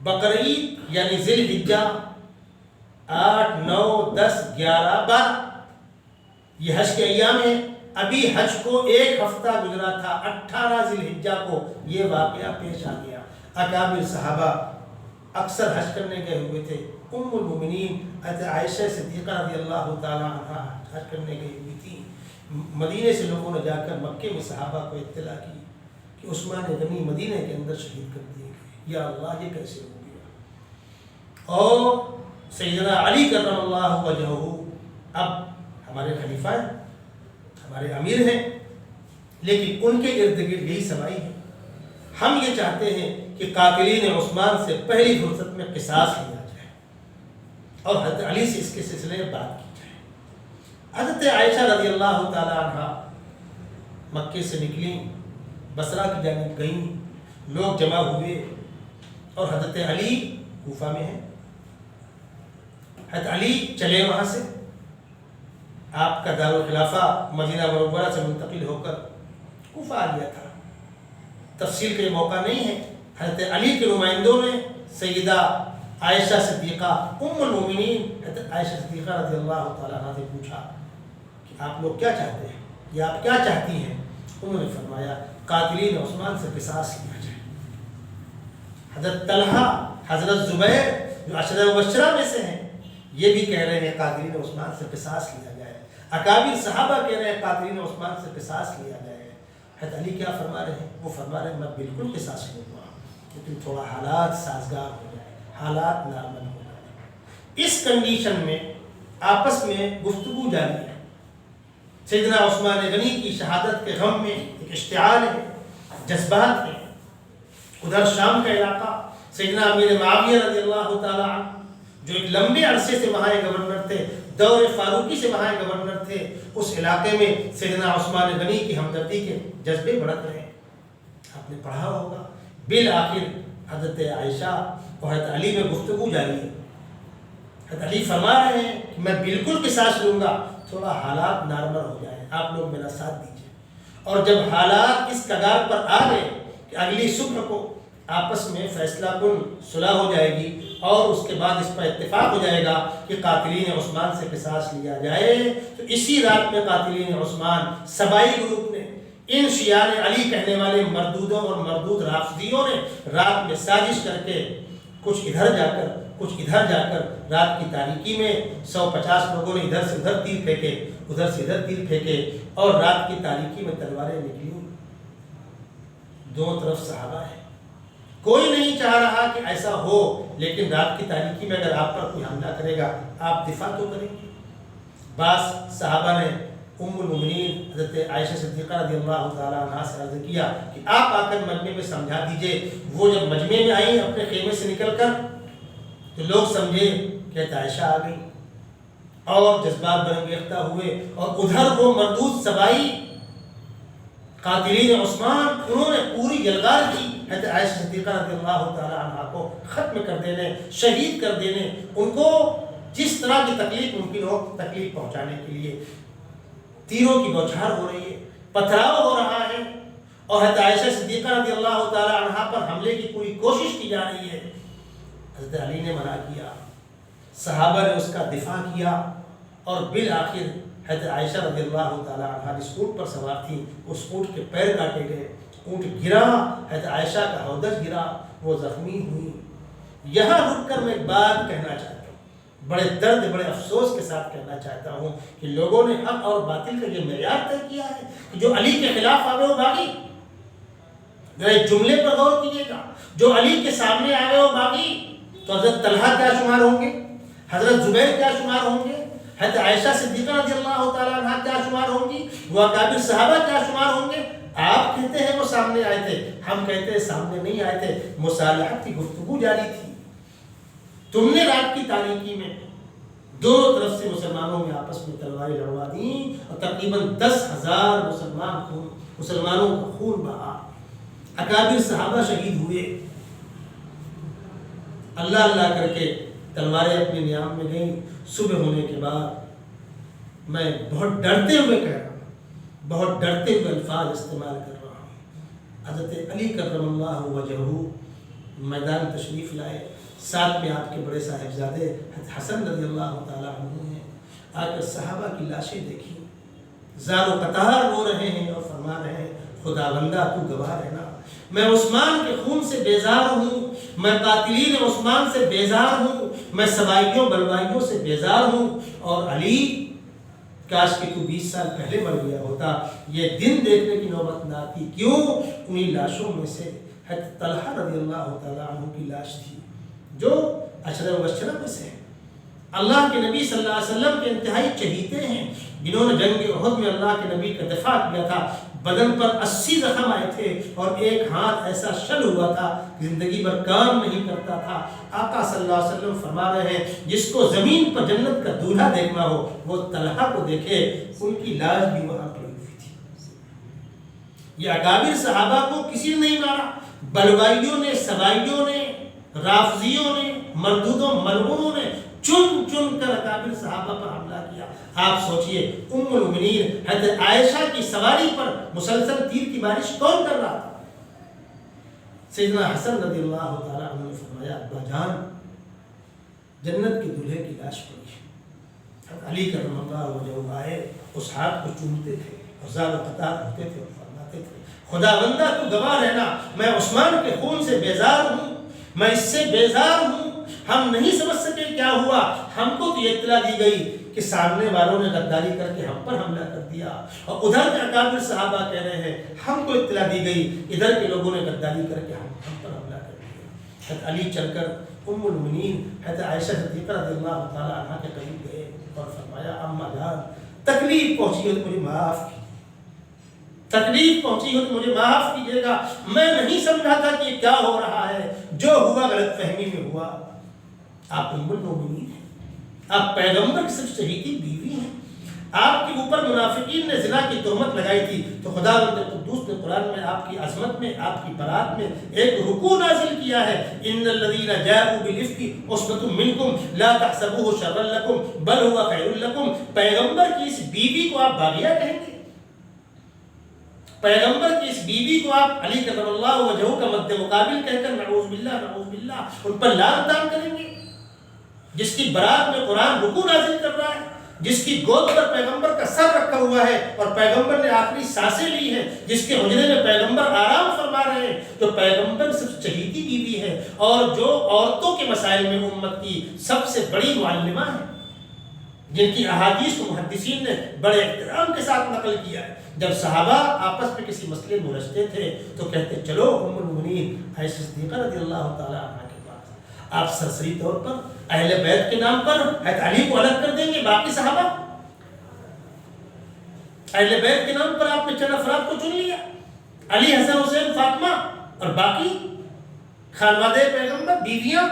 بقرعید یعنی ذی الحجہ 8، 9، 10، 11، 12 یہ حج کے ایام ہیں۔ ابھی حج کو 1 ہفتہ گزرا تھا، 18 ذی الحجہ کو یہ واقعہ پیش آ گیا۔ اکابر صحابہ اکثر حج کرنے گئے ہوئے تھے۔ ام المومنین حضرت عائشہ صدیقہ رضی اللہ تعالیٰ عنہ حج کرنے گئی ہوئی تھی۔ مدینے سے لوگوں نے جا کر مکے میں صحابہ کو اطلاع کی کہ عثمان غنی مدینے کے اندر شہید کر دیے گئے۔ یا اللہ، یہ کیسے ہو گیا؟ اور سیدنا علی کرم اللہ وجہہ اب ہمارے خلیفہ ہیں، ہمارے امیر ہیں، لیکن ان کے ارد گرد یہی سمائی ہے۔ ہم یہ چاہتے ہیں کہ قاتلین عثمان سے پہلی فرصت میں قصاص لیا جائے اور حضرت علی سے اس کے سلسلے میں بات کی جائے۔ حضرت عائشہ رضی اللہ تعالی عنہ مکے سے نکلیں، بصرہ کی جانب گئیں، لوگ جمع ہوئے اور حضرت علی کوفہ میں ہیں۔ حضرت علی چلے وہاں سے، آپ کا دارالخلافہ مدینہ منورہ سے منتقل ہو کر کوفہ آ گیا تھا۔ تفصیل کا یہ موقع نہیں ہے۔ حضرت علی کے نمائندوں نے سیدہ عائشہ صدیقہ ام المومنین حضرت عائشہ صدیقہ رضی اللہ تعالیٰ عنہ سے پوچھا کہ آپ لوگ کیا چاہتے ہیں یا آپ کیا چاہتی ہیں؟ انہوں نے فرمایا قاتلین عثمان سے قصاص لیا جائے۔ حضرت طلحہ، حضرت زبیر جو عشرہ مبشرہ میں سے ہیں، یہ بھی کہہ رہے ہیں قاتلین عثمان سے قصاص لیا جائے۔ اکابر صحابہ کہہ رہے ہیں قاتلین عثمان سے قصاص لیا جائے۔ حضرت علی کیا فرما رہے ہیں؟ وہ فرما رہے ہیں میں بالکل قصاص لوں گا، لیکن تھوڑا حالات سازگار ہو جائے، حالات نارمل ہو جائے۔ اس کنڈیشن میں آپس میں گفتگو جاری ہے۔ سیدنا عثمان غنی کی شہادت کے غم میں ایک اشتعال ہے، جذبات ہیں۔ ادھر شام کا علاقہ، سیدنا امیر معاویہ رضی اللہ تعالیٰ عنہ جو ایک لمبے عرصے سے وہاں گورنر تھے، دور فاروقی سے وہاں گورنر تھے، اس علاقے میں سیدنا عثمان غنی کی ہمدردی کے جذبے بڑھت رہے۔ آپ نے پڑھا ہوگا بالآخر حضرت عائشہ اور حضرت علی میں گفتگو جاری ہے۔ حضرت علی فرما رہے ہیں کہ میں بالکل قصاص لوں گا، تھوڑا حالات نارمل ہو جائیں، آپ لوگ میرا ساتھ دیجیے۔ اور جب حالات اس کگار پر آ گئے کہ اگلی صبح کو آپس میں فیصلہ کن صلح ہو جائے گی اور اس کے بعد اس پر اتفاق ہو جائے گا کہ قاتلین عثمان سے قصاص لیا جائے، تو اسی رات میں قاتلین عثمان سبائی گروپ نے، ان شیعان علی کہنے والے مردودوں اور مردود رافضیوں نے رات میں سازش کر کے کچھ ادھر جا کر کچھ ادھر جا کر رات کی تاریکی میں 150 لوگوں نے ادھر سے ادھر تیر پھینکے، ادھر سے ادھر تیر پھینکے، اور رات کی تاریکی میں تلواریں نکلی۔ دونوں طرف صحابہ ہیں، کوئی نہیں چاہ رہا کہ ایسا ہو، لیکن رات کی تاریکی میں اگر آپ پر کوئی حملہ کرے گا آپ دفاع تو کریں گے۔ بعض صحابہ نے ام المومنین حضرت عائشہ صدیقہ رضی اللہ تعالیٰ عنہ سے عرض کیا کہ آپ آ کر مجمع میں سمجھا دیجئے۔ وہ جب مجمع میں آئیں اپنے خیمے سے نکل کر تو لوگ سمجھے کہ عائشہ آ گئی اور جذبات برانگیختہ ہوئے، اور ادھر وہ مردود سبائی قاتلین عثمان، انہوں نے پوری یلغار کی حضرت عائشہ صدیقہ رضی اللہ تعالیٰ عنہ کو ختم کر دینے، شہید کر دینے، ان کو جس طرح کی تکلیف ممکن ہو تکلیف پہنچانے کے لیے۔ تیروں کی بوچھار ہو رہی ہے، پتھراؤ ہو رہا ہے، اور حضرت عائشہ صدیقہ رضی اللہ تعالی عنہا پر حملے کی پوری کوشش کی جا رہی ہے، حضرت علی نے منع کیا، صحابہ نے اس کا دفاع کیا، اور بالآخر حضرت عائشہ رضی اللہ تعالی عنہا جس اونٹ پر سوار تھی اس اونٹ کے پیر کاٹے گئے، اونٹ گرا، حضرت عائشہ کا ہودج گرا، وہ زخمی ہوئی۔ یہاں رک کر میں ایک بات کہنا چاہتا ہوں، بڑے درد بڑے افسوس کے ساتھ کہنا چاہتا ہوں کہ لوگوں نے حق اور باطل کا یہ معیار طے کیا ہے کہ جو علی کے خلاف آوے وہ باغی۔ ذرا ایک جملے پر غور کیجیے گا، جو علی کے سامنے آوے وہ باغی، تو حضرت طلحہ کیا شمار ہوں گے، حضرت زبیر کیا شمار ہوں گے، حضرت عائشہ صدیقہ رضی اللہ تعالیٰ عنہ کیا شمار ہوں گی، وہ اکابر صحابہ کیا شمار ہوں گے؟ آپ کہتے ہیں وہ سامنے آئے تھے، ہم کہتے ہیں سامنے نہیں آئے تھے، مصالحت کی گفتگو جاری تھی۔ تم نے رات کی تاریکی میں دونوں طرف سے مسلمانوں میں آپس میں تلواریں لڑوا دیں اور تقریباً 10,000 مسلمانوں کا خون بہا، اکابر صحابہ شہید ہوئے۔ اللہ اللہ کر کے تلواریں اپنے نیام میں گئیں۔ صبح ہونے کے بعد میں بہت ڈرتے ہوئے کہہ رہا ہوں، بہت ڈرتے ہوئے الفاظ استعمال کر رہا ہوں، حضرت علی کرم اللہ وجہہ میدان تشریف لائے، ساتھ میں آپ کے بڑے صاحبزادے حضرت حسن رضی اللہ تعالیٰ عنہ نے آ کر صحابہ کی لاشیں دیکھی، زار و قطار رو رہے ہیں اور فرما رہے ہیں خدا بندہ تو گواہ رہنا، میں عثمان کے خون سے بیزار ہوں، میں قاتلین عثمان سے بیزار ہوں، میں سبائیوں بلوائیوں سے بیزار ہوں، اور علی کاش کہ تو 20 سال پہلے مر گیا ہوتا، یہ دن دیکھنے کی نوبت نہ آتی۔ کیوں؟ انہی لاشوں میں سے حضرت طلحہ رضی اللہ تعالیٰ عنہ کی لاش تھی جو عشرہ مبشرہ میں سے ہیں، اللہ کے نبی صلی اللہ علیہ وسلم کے انتہائی چہیتے ہیں، جنہوں نے جنگ احد میں اللہ کے نبی کا دفاع کیا تھا، بدن پر 80 زخم آئے تھے اور ایک ہاتھ ایسا شل ہوا تھا زندگی بھر کام نہیں کرتا تھا۔ آقا صلی اللہ علیہ وسلم فرما رہے ہیں جس کو زمین پر جنت کا دولہا دیکھنا ہو وہ طلحہ کو دیکھے، ان کی لاش بھی وہاں پڑی ہوئی تھی۔ یہ اکابر صحابہ کو کسی نے نہیں مارا، بلوائیوں نے، سبائیوں نے، رافضیوں نے، مردودوں ملعونوں نے چن چن کر اکابر صحابہ پر حملہ کیا۔ آپ سوچئے ام المؤمنین حضرت عائشہ کی سواری پر مسلسل تیر کی بارش کون کر رہا تھا؟ سیدنا حسن رضی اللہ تعالیٰ عنہ نے فرمایا ابا جان جنت کے دلہے کی لاش پڑی ہے۔ حضرت علی کرم اللہ وجہہ آئے، اس ہاتھ کو چومتے تھے اور زار و قطار ہوتے تھے اور فرماتے تھے خدا بندہ تو گواہ رہنا، میں عثمان کے خون سے بیزار ہوں، میں اس سے بیزار ہوں، ہم نہیں سمجھ سکے کیا ہوا، ہم کو تو یہ اطلاع دی گئی کہ سامنے والوں نے غداری کر کے ہم پر حملہ کر دیا، اور ادھر کے اکابر صحابہ کہہ رہے ہیں ہم کو اطلاع دی گئی ادھر کے لوگوں نے غداری کر کے ہم پر حملہ کر دیا۔ حضرت علی چل کر ام المؤمنین حضرت عائشہ صدیقہ رضی اللہ تعالیٰ عنہ کے قریب گئے اور فرمایا اما جان تکلیف پہنچی ہو تو مجھے معاف کیجیے، تکلیف پہنچی ہو تو مجھے معاف کیجیے گا، میں نہیں سمجھا تھا کہ کیا ہو رہا ہے، جو ہوا غلط فہمی میں ہوا۔ آپ ام المؤمنین ہیں، آپ پیغمبر کی سب شہیدی بیوی ہیں، آپ کے اوپر منافقین نے زنا کی تہمت لگائی تھی تو خدا بند قدوس نے قرآن میں آپ کی عظمت میں، آپ کی برات میں ایک رکوع نازل کیا ہے، ان الذین جاءوا بالافک عصبۃ منکم لا تحسبوه شرا لکم بل هو خیر لکم۔ پیغمبر کی اس بیوی کو آپ باغیہ کہیں گے؟ پیغمبر کی اس بیوی کو آپ علی کرم اللہ وجہہ کا مد مقابل کہہ کر نعوذ باللہ ان پر لعنت دان کریں گے؟ جس کی برات میں قرآن رکوع نازل کر رہا ہے، جس کی گود پر پیغمبر کا سر رکھا ہوا ہے اور پیغمبر نے آخری سانسیں لی ہیں، جس کے حجرے میں پیغمبر آرام فرما رہے ہیں، جو پیغمبر سب چہیتی بیوی ہے اور جو عورتوں کے مسائل میں امت کی سب سے بڑی معلمہ ہے، جن کی احادیث کو محدثین نے بڑے احترام کے ساتھ نقل کیا ہے۔ جب صحابہ آپس میں کسی مسئلے میں الجھتے تھے تو کہتے چلو ام المؤمنین عائشہ صدیقہ رضی اللہ تعالیٰ عنہ کے پاس، آپ سرسری طور پر اہل بیت کے نام پر حضرت علی کو الگ کر دیں گے، باقی صحابہ اہل بیت کے نام پر آپ نے چند افراد کو چن لیا، علی حسن حسین فاطمہ اور باقی خانوادہ پیغمبر، بیویاں،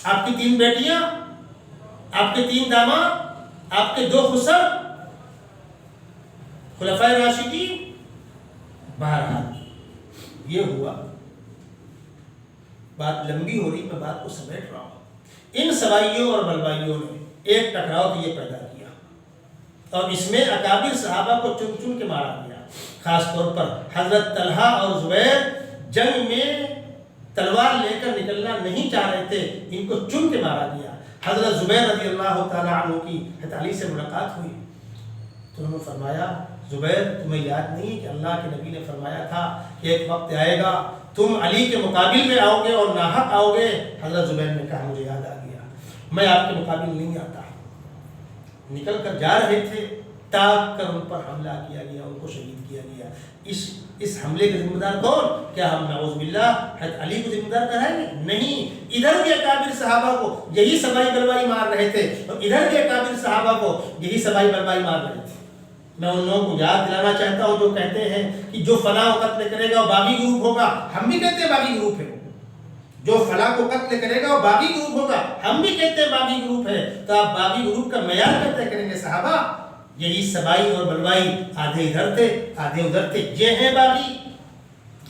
آپ کی 3 بیٹیاں، آپ کے 3 داماد، آپ کے 2 خسر، خلفائے راشدین۔ بہرحال یہ ہوا، بات لمبی ہو رہی، میں بات کو سمیٹ رہا ہوں۔ ان سوائیوں اور بلوائیوں نے ایک ٹکراؤ تو یہ پیدا کیا اور اس میں اکابر صحابہ کو چن چن کے مارا گیا. خاص طور پر حضرت طلحہ اور زبیر جنگ میں تلوار لے کر نکلنا نہیں چاہ رہے تھے، ان کو چن کے مارا گیا. حضرت زبیر رضی اللہ تعالیٰ عنہ کی حضرت علی سے ملاقات ہوئی تو انہوں نے فرمایا زبیر تمہیں یاد نہیں ہے کہ اللہ کے نبی نے فرمایا تھا کہ ایک وقت آئے گا تم علی کے مقابل میں آؤ گے اور ناحق آؤ گے. حضرت زبیر نے کہا مجھے یاد آ گیا، میں آپ کے مقابل نہیں آتا. نکل کر جا رہے تھے، تاک کر ان پر حملہ کیا گیا، ان کو شہید کیا گیا. اس حملے کے ذمہ دار کون؟ کیا ہم نعوذ باللہ حضرت علی کو ذمہ دار کرائیں گے؟ نہیں. ادھر بھی اکابر صحابہ کو یہی سبائی بلوائی مار رہے تھے اور ادھر بھی اکابر صحابہ کو یہی سبائی بلوائی مار رہے تھے. میں ان لوگوں کو یاد دلانا چاہتا ہوں جو کہتے ہیں کہ جو فلاں کو قتل کرے گا وہ باغی گروپ ہوگا. ہم بھی کہتے ہیں باغی گروپ ہے. جو فلاں کو قتل کرے گا وہ باغی گروپ ہوگا، ہم بھی کہتے ہیں باغی گروپ ہے. تو آپ باغی گروپ کا معیار کیا طے کریں گے؟ صحابہ یہی سبائی اور بلوائی آدھے ادھر تھے آدھے ادھر تھے. یہ ہیں باغی،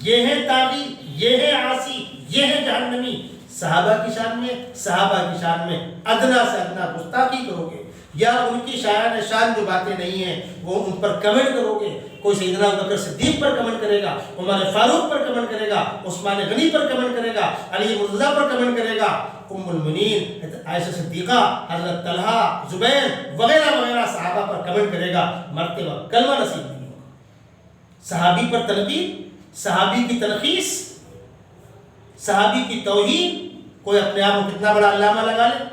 یہ ہیں طاغی، یہ ہیں عاصی، یہ ہیں جہنمی. صحابہ کی شان میں ادنا سے ادنا گستاخی کرو گے یا ان کی شان جو باتیں نہیں ہیں وہ ان پر کمنٹ کرو گے. کوئی سیدنا ابوبکر صدیق پر کمنٹ کرے گا، عمر فاروق پر کمنٹ کرے گا، عثمان غنی پر کمنٹ کرے گا، علی مرتضیٰ پر کمنٹ کرے گا، ام المؤمنین عائشہ صدیقہ، حضرت طلحہ، زبیر وغیرہ وغیرہ صحابہ پر کمنٹ کرے گا، مرتے وقت کلمہ نصیب نہیں ہوگا. صحابی پر تنقید، صحابی کی تلخیص، صحابی کی توہین، کوئی اپنے آپ کو کتنا بڑا علامہ لگا لے.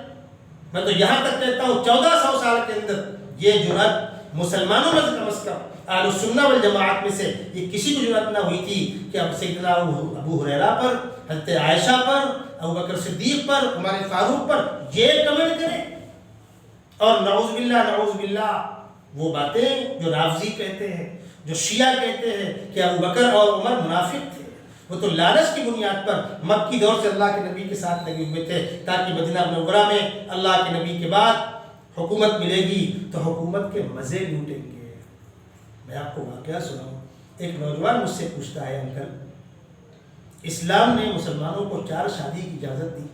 میں تو یہاں تک کہتا ہوں 1400 سال کے اندر یہ جرأت مسلمانوں میں کم از کم اہل السنہ والجماعت میں سے یہ کسی کو جرأت نہ ہوئی تھی کہ اب سیدنا ابو ہریرہ پر، حضرت عائشہ پر، ابوبکر صدیق پر، عمر فاروق پر یہ کمنٹ کرے. اور نعوذ باللہ وہ باتیں جو رافضی کہتے ہیں، جو شیعہ کہتے ہیں کہ ابوبکر اور عمر منافق تھے، وہ تو لالچ کی بنیاد پر مکی دور سے اللہ کے نبی کے ساتھ لگے ہوئے تھے تاکہ مدینہ منورہ میں اللہ کے نبی کے بعد حکومت ملے گی تو حکومت کے مزے لوٹیں گے. میں آپ کو واقعہ سناؤں. ایک نوجوان مجھ سے پوچھتا ہے انکل اسلام نے مسلمانوں کو 4 شادی کی اجازت دی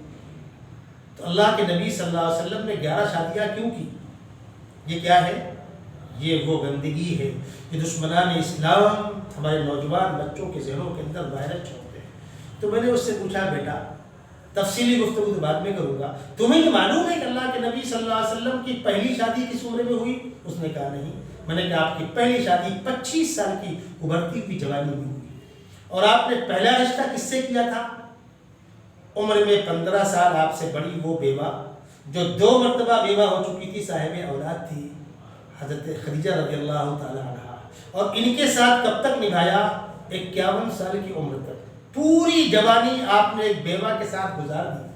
تو اللہ کے نبی صلی اللہ علیہ وسلم نے 11 شادیاں کیوں کی؟ یہ کیا ہے؟ یہ وہ گندگی ہے کہ دشمنان اسلام ہمارے نوجوان بچوں کے ذہنوں کے اندر وائرس چھوڑتے ہیں. تو میں نے اس سے پوچھا بیٹا تفصیلی گفتگو تو بعد میں کروں گا، تمہیں یہ معلوم ہے کہ اللہ کے نبی صلی اللہ علیہ وسلم کی پہلی شادی کس عمر میں ہوئی؟ اس نے کہا نہیں. میں نے کہا آپ کی پہلی شادی 25 سال کی ابھرتی ہوئی جوانی میں ہوئی. اور آپ نے پہلا رشتہ کس سے کیا تھا؟ عمر میں 15 سال آپ سے بڑی وہ بیوہ جو 2 مرتبہ بیوہ ہو چکی تھی، صاحب اولاد تھی، حضرت خدیجہ رضی اللہ تعالی عنہ. اور ان کے ساتھ کب تک نبھایا؟ 51 سال کی عمر تک. پوری جوانی آپ نے ایک بیوہ کے ساتھ گزار دی.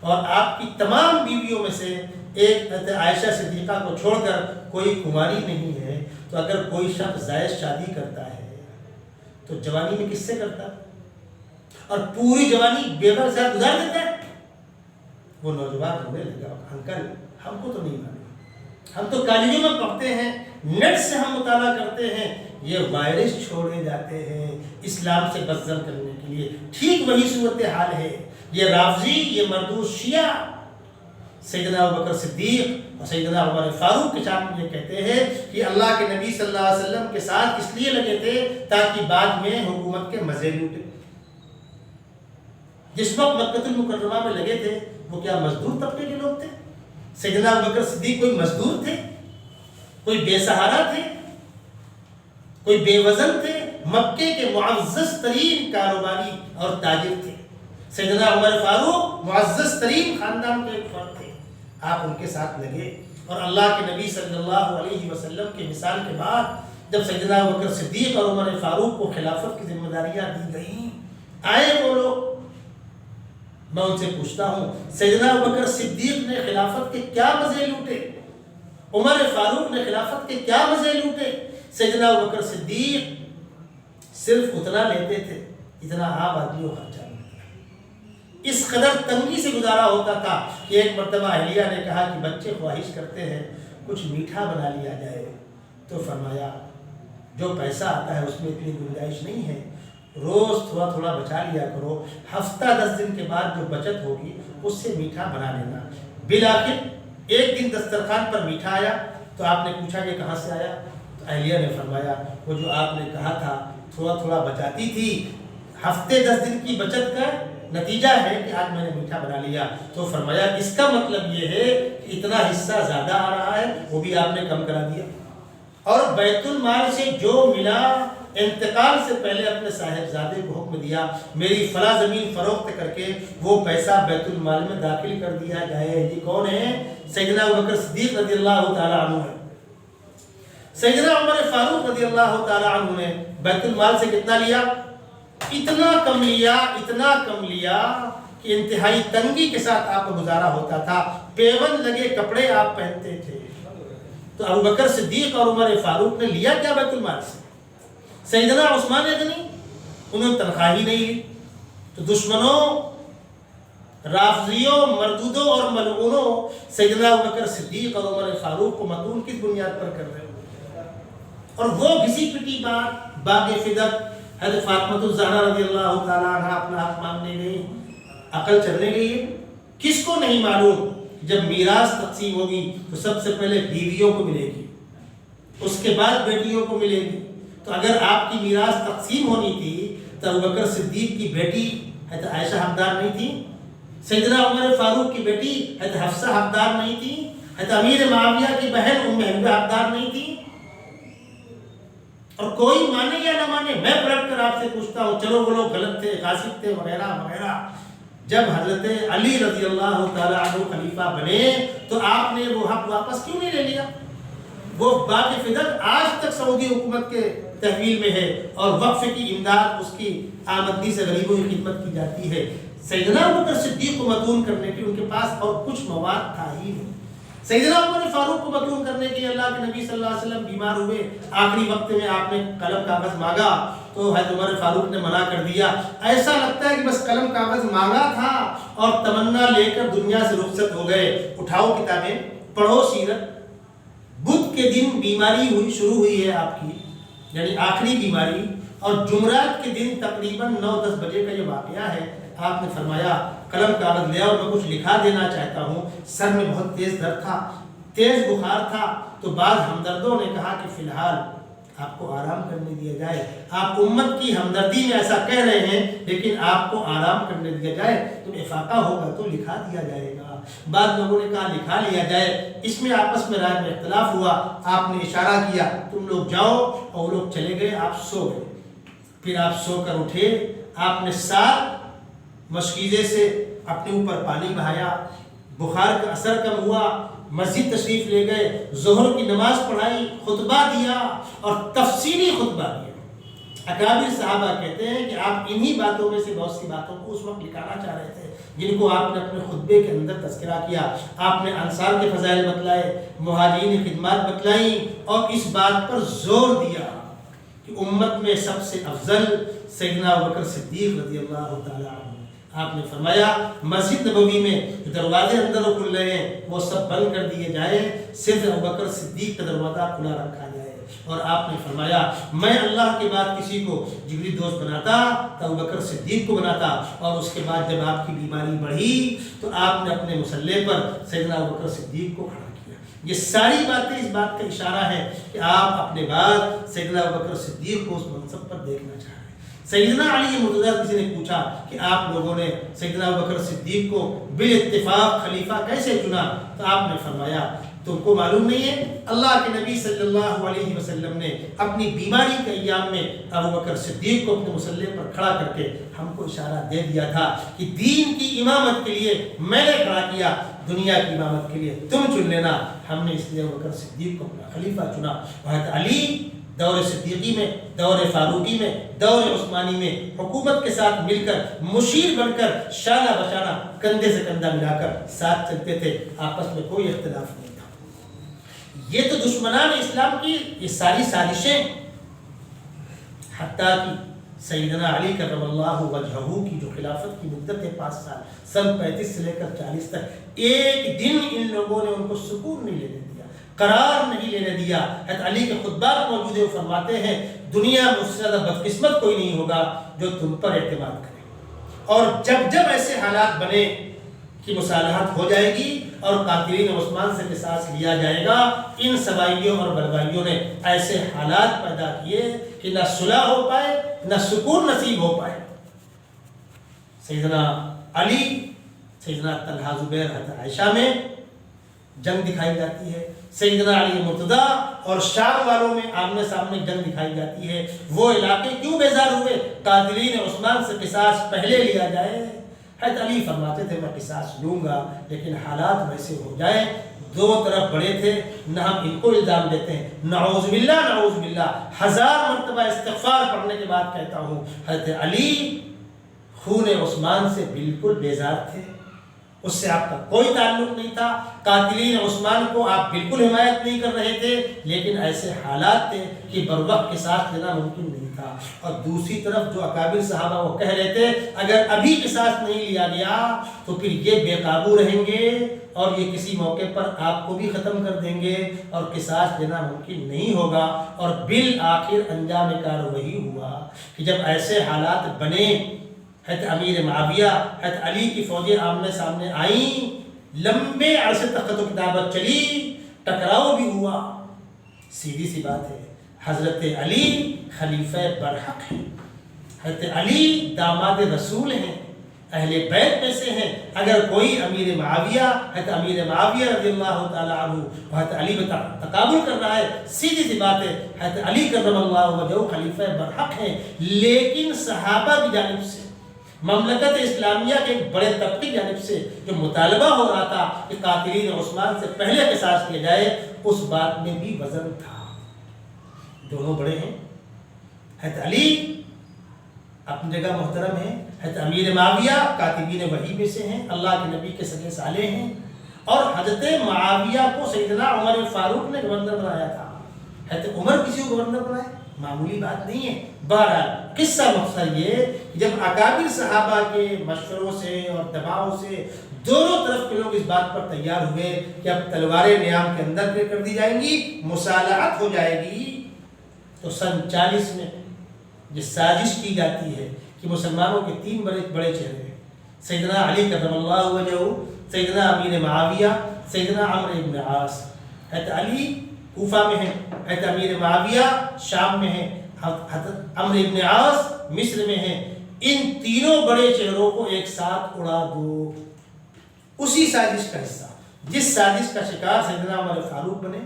اور آپ کی تمام بیویوں میں سے ایک حضرت عائشہ صدیقہ کو چھوڑ کر کوئی کماری نہیں ہے. تو اگر کوئی شخص زائد شادی کرتا ہے تو جوانی میں کس سے کرتا ہے؟ اور پوری جوانی بیوہ کے ساتھ گزار دیتا ہے. وہ نوجوان ہونے لگا انکل ہم کو تو نہیں معلوم، ہم تو کالجوں میں پڑھتے ہیں، نیٹ سے ہم مطالعہ کرتے ہیں، یہ وائرس چھوڑے جاتے ہیں اسلام سے بزدل کرنے کے لیے. ٹھیک وہی صورتحال ہے. یہ رافضی، یہ مردود شیعہ سیدنا ابوبکر صدیق اور سیدنا عمر فاروق کے سامنے یہ کہتے ہیں کہ اللہ کے نبی صلی اللہ علیہ وسلم کے ساتھ اس لیے لگے تھے تاکہ بعد میں حکومت کے مزے لوٹے. جس وقت مکہ المکرمہ میں لگے تھے وہ کیا مزدور طبقے کے لوگ تھے؟ سیدنا ابوبکر صدیق کوئی مزدور تھے؟ کوئی بے سہارا تھے؟ کوئی بے وزن تھے؟ مکے کے معزز ترین کاروباری اور تاجر تھے. سیدنا عمر فاروق معزز ترین خاندان کے ایک فرد تھے. آپ ان کے ساتھ لگے اور اللہ کے نبی صلی اللہ علیہ وسلم کے مثال کے بعد جب سیدنا ابوبکر صدیق اور عمر فاروق کو خلافت کی ذمہ داریاں دی گئیں، آئے وہ لوگ. میں ان سے پوچھتا ہوں سیدنا ابوبکر صدیق نے خلافت کے کیا مزے لوٹے؟ عمر فاروق نے خلافت کے کیا مزے لوٹے؟ سیدنا ابوبکر صدیق صرف اتنا لیتے تھے اتنا عام آدمی کو خرچہ نہیں. اس قدر تنگی سے گزارا ہوتا تھا کہ ایک مرتبہ اہلیہ نے کہا کہ بچے خواہش کرتے ہیں کچھ میٹھا بنا لیا جائے. تو فرمایا جو پیسہ آتا ہے اس میں اتنی گنجائش نہیں ہے، روز تھوڑا تھوڑا بچا لیا کرو، ہفتہ 10 دن کے بعد جو بچت ہوگی اس سے میٹھا بنا لینا. بالآخر ایک دن دسترخوان پر میٹھا آیا تو آپ نے پوچھا کہ کہاں سے آیا؟ تو اہلیہ نے فرمایا وہ جو آپ نے کہا تھا تھوڑا تھوڑا بچاتی تھی، ہفتے 10 دن کی بچت کا نتیجہ ہے کہ آج میں نے میٹھا بنا لیا۔ تو فرمایا اس کا مطلب یہ ہے کہ اتنا حصہ زیادہ آ رہا ہے، وہ بھی آپ نے کم کرا دیا۔ اور بیت المال سے جو ملا انتقال سے پہلے اپنے صاحبزادے کو حکم دیا میری فلاں زمین فروخت کر کے وہ پیسہ بیت المال میں داخل کر دیا جائے۔ یہ کون ہے؟ سیدنا ابوبکر صدیق رضی اللہ تعالی عنہ ہے۔ سیدنا عمر فاروق رضی اللہ تعالی عنہ نے بیت المال سے کتنا لیا؟ اتنا کم لیا کہ انتہائی تنگی کے ساتھ آپ کا گزارا ہوتا تھا، پیون لگے کپڑے آپ پہنتے تھے۔ تو ابوبکر صدیق اور عمر فاروق نے لیا کیا بیت المال سے؟ سیدنا عثمان غنی انہوں نے تنخواہ ہی نہیں لی۔ تو دشمنوں، رافضیوں، مردودوں اور ملعونوں سیدنا ابوبکر صدیق اور عمر فاروق کو مدعون کس بنیاد پر کر رہے ہو؟ اور وہ گھسی پٹی بات باغ فدق حضرت فاطمہ الزہرا رضی اللہ تعالیٰ عنہ اپنا حق مانگنے گئی، عقل چلنے گئی ہے۔ کس کو نہیں معلوم جب میراث تقسیم ہوگی تو سب سے پہلے بیویوں کو ملے گی، اس کے بعد بیٹیوں کو ملے گی۔ تو اگر آپ کی میراث تقسیم ہونی تھی تو ابوبکر صدیق کی بیٹی حضرت عائشہ حقدار نہیں تھی؟ سیدنا عمر فاروق کی بیٹی حضرت حفصہ حقدار نہیں تھی؟ حضرت امیر معاویہ کی بہن ام حبیبہ حقدار نہیں تھی؟ اور کوئی مانے یا نہ مانے، میں پلٹ کر آپ سے پوچھتا ہوں، چلو وہ لوگ غلط تھے، غاصب تھے، وغیرہ وغیرہ، جب حضرت علی رضی اللہ تعالیٰ عنہ خلیفہ بنے تو آپ نے وہ حق واپس کیوں نہیں لے لیا؟ وہ باغ فدق آج تک سعودی حکومت کے تحویل میں ہے اور وقف کی امداد اس کی آمدنی سے غریبوں کی خدمت کی جاتی ہے۔ سیدنا ابوبکر صدیق کو مدعون کرنے کی ان کے پاس اور کچھ مواد تھا ہی نہیں۔ سیدنا عمر فاروق کو مدعون کرنے کے اللہ کے نبی صلی اللہ علیہ وسلم بیمار ہوئے، آخری وقت میں آپ نے قلم کاغذ مانگا تو حضرت عمر فاروق نے منع کر دیا۔ ایسا لگتا ہے کہ بس قلم کاغذ مانگا تھا اور تمنا لے کر دنیا سے رخصت ہو گئے۔ اٹھاؤ کتابیں، پڑھو سیرت۔ بدھ کے دن بیماری شروع ہوئی ہے آپ کی، یعنی آخری بیماری، اور جمعرات کے دن تقریباً 9-10 بجے کا یہ واقعہ ہے۔ آپ نے فرمایا قلم کاغذ لے اور میں کچھ لکھا دینا چاہتا ہوں۔ سر میں بہت تیز درد تھا، تیز بخار تھا، تو بعض ہمدردوں نے کہا کہ فی الحال آپ کو آرام کرنے دیا جائے، آپ امت کی ہمدردی میں ایسا کہہ رہے ہیں لیکن آپ کو آرام کرنے دیا جائے، تو افاقہ ہوگا تو لکھا دیا جائے گا۔ بعض لوگوں نے کہا لکھا لیا جائے، اس میں آپس میں رائے میں اختلاف ہوا۔ آپ نے اشارہ کیا تم لوگ جاؤ، اور وہ لوگ چلے گئے، آپ سو گئے۔ پھر آپ سو کر اٹھے، آپ نے 7 مشکیزے سے اپنے اوپر پانی بہایا، بخار کا اثر کم ہوا، مسجد تشریف لے گئے، ظہر کی نماز پڑھائی، خطبہ دیا اور تفصیلی خطبہ دیا۔ اکابر صحابہ کہتے ہیں کہ آپ انہی باتوں میں سے بہت سی باتوں کو اس وقت لکھانا چاہ رہے تھے جن کو آپ نے اپنے خطبے کے اندر تذکرہ کیا۔ آپ نے انصار کے فضائل بتلائے، مہاجرین خدمات بتلائیں، اور اس بات پر زور دیا کہ امت میں سب سے افضل سیدنا ابوبکر صدیق رضی اللہ تعالی عنہ۔ آپ نے فرمایا مسجد نبوی میں جو دروازے اندر کھل رہے ہیں وہ سب بند کر دیے جائیں، صرف ابوبکر صدیق کا دروازہ کھلا رکھا جائے۔ اور آپ نے فرمایا میں اللہ کے بعد کسی کو جگری دوست بناتا تو ابوبکر صدیق کو بناتا۔ اور اس کے بعد جب آپ کی بیماری بڑھی تو آپ نے اپنے مصلی پر سیدنا ابوبکر صدیق کو کھڑا کیا۔ یہ ساری باتیں اس بات کا اشارہ ہے کہ آپ اپنے بعد سیدنا ابوبکر صدیق کو اس منصب پر دیکھنا چاہ رہے ہیں۔ سیدنا علی مرتضیٰ کسی نے پوچھا کہ آپ لوگوں نے سیدنا ابوبکر صدیق کو بالاتفاق خلیفہ کیسے چنا؟ تو آپ نے فرمایا تم کو معلوم نہیں ہے، اللہ کے نبی صلی اللہ علیہ وسلم نے اپنی بیماری کے ایام میں ابوبکر صدیق کو اپنے مصلی پر کھڑا کر کے ہم کو اشارہ دے دیا تھا کہ دین کی امامت کے لیے میں نے کھڑا کیا، دنیا کی امامت کے لیے تم چن لینا۔ ہم نے اس لیے ابوبکر صدیق کو اپنا خلیفہ چنا۔ حضرت علی دور صدیقی میں، دور فاروقی میں، دور عثمانی میں حکومت کے ساتھ مل کر مشیر بن کر شانہ بشانہ کندھے سے کندھا ملا کر ساتھ چلتے تھے، آپس میں کوئی اختلاف نہیں تھا۔ یہ تو دشمنان اسلام کی یہ ساری سازشیں، حتیٰ کہ سیدنا علی کرم اللہ وجہہ کی جو خلافت کی مدت ہے 5 سال، سن 35 سے لے کر 40 تک، ایک دن ان لوگوں نے ان کو سکون نہیں لینے دیا، قرار نہیں لینے دیا۔ حضرت علی کے خطبات موجود ہیں، وہ فرماتے ہیں دنیا میں اس سے زیادہ بدقسمت کوئی نہیں ہوگا جو تم پر اعتماد کرے۔ اور جب جب ایسے حالات بنے کی مصالحت ہو جائے گی اور قاتلین عثمان سے قصاص لیا جائے گا۔ ان سوائیوں اور بلوائیوں نے ایسے حالات پیدا کیے کہ نہ صلح ہو پائے نہ سکون نصیب ہو پائے۔ سیدنا علی، سیدنا طلحہ زبیر، حضرت عائشہ میں جنگ دکھائی جاتی ہے، سیدنا علی مرتضیٰ اور شام والوں میں آمنے سامنے جنگ دکھائی جاتی ہے۔ وہ علاقے کیوں بیزار ہوئے؟ قاتلین عثمان سے قصاص پہلے لیا جائے۔ حضرت علی فرماتے تھے میں قصاص لوں گا لیکن حالات ویسے ہو جائیں۔ دو طرف بڑے تھے، نہ ہم ان کو الزام دیتے ہیں، نعوذ باللہ نعوذ باللہ، 1000 مرتبہ استغفار پڑھنے کے بعد کہتا ہوں، حضرت علی خون عثمان سے بالکل بیزار تھے، اس سے آپ کا کوئی تعلق نہیں تھا، قاتلین عثمان کو آپ بالکل حمایت نہیں کر رہے تھے، لیکن ایسے حالات تھے کہ بروقت قصاص لینا ممکن نہیں تھا۔ اور دوسری طرف جو اکابر صحابہ وہ کہہ رہے تھے اگر ابھی قصاص نہیں لیا گیا تو پھر یہ بے قابو رہیں گے اور یہ کسی موقع پر آپ کو بھی ختم کر دیں گے اور قصاص لینا ممکن نہیں ہوگا۔ اور بالآخر انجام کار وہی ہوا کہ جب ایسے حالات بنے، حضرت امیر معاویہ، حضرت علی کی فوجیں آمنے سامنے آئیں، لمبے عرصے تک خط و کتابت چلی، ٹکراؤ بھی ہوا۔ سیدھی سی بات ہے، حضرت علی خلیفہ برحق ہیں، حضرت علی داماد رسول ہیں، اہل بیت میں سے ہیں۔ اگر کوئی امیر معاویہ، حضرت امیر معاویہ رضی اللہ تعالیٰ عنہ حضرت علی میں تقابل کر رہا ہے، سیدھی سی بات ہے، حضرت علی کرم اللہ وجہہ خلیفہ برحق ہیں۔ لیکن صحابہ کی جانب سے، مملکت اسلامیہ کے ایک بڑے طبقے کی جانب سے جو مطالبہ ہو رہا تھا کہ قاتلین عثمان سے پہلے قصاص کیا جائے، اس بات میں بھی وزن تھا۔ دونوں بڑے ہیں، حضرت علی اپنی جگہ محترم ہیں، حضرت امیر معاویہ کاتبین وحی میں سے ہیں، اللہ کے نبی کے سگے سالے ہیں، اور حضرت معاویہ کو سیدنا عمر فاروق نے گورنر بنایا تھا۔ حضرت عمر کسی کو گورنر بنائے معمولی بات نہیں ہے۔ بہرحال قصہ مختصر یہ کہ جب اکابر صحابہ کے مشوروں سے اور دباؤ سے دونوں طرف کے لوگ اس بات پر تیار ہوئے کہ اب تلواریں نیام کے اندر کر دی جائیں گی، مصالحت ہو جائے گی، تو سن 40 میں یہ سازش کی جاتی ہے کہ مسلمانوں کے 3 بڑے چہرے ہیں، سیدنا علی کرم اللہ وجہہ، سیدنا امیر معاویہ، سیدنا عمرو بن عاص۔ حضرت علی کوفہ میں ہیں، حضرت امیر معاویہ شام میں ہیں، حضرت عمرو بن عاص مصر میں ہیں۔ ان تینوں بڑے چہروں کو ایک ساتھ اڑا دو، اسی سازش کا حصہ، جس سازش کا شکار سیدنا عمر فاروق بنے،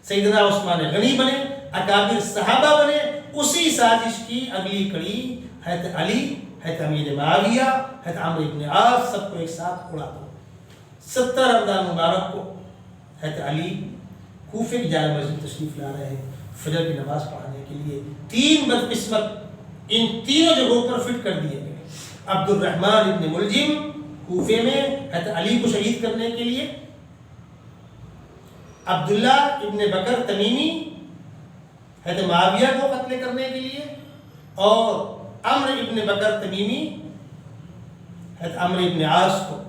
سیدنا عثمان غنی بنے، اکابر صحابہ بنے، اسی سازش کی اگلی کڑی حضرت علی، حضرت امیر معاویہ، حضرت عمرو بن عاص، سب کو ایک ساتھ اڑا دو۔ 17 رمضان مبارک کو حضرت علی کوفے کی جامع مسجد تشریف لا رہے ہیں فجر کی نماز پڑھانے کے لیے۔ 3 بدقسمت ان تینوں جگہوں پر فٹ کر دیے گئے۔ عبد الرحمن ابن ملجم کوفے میں حضرت علی کو شہید کرنے کے لیے، عبداللہ ابن بکر تمیمی حضرت معاویہ کو قتل کرنے کے لیے، اور عمرو ابن بکر تمیمی حضرت عمرو ابن عاص کو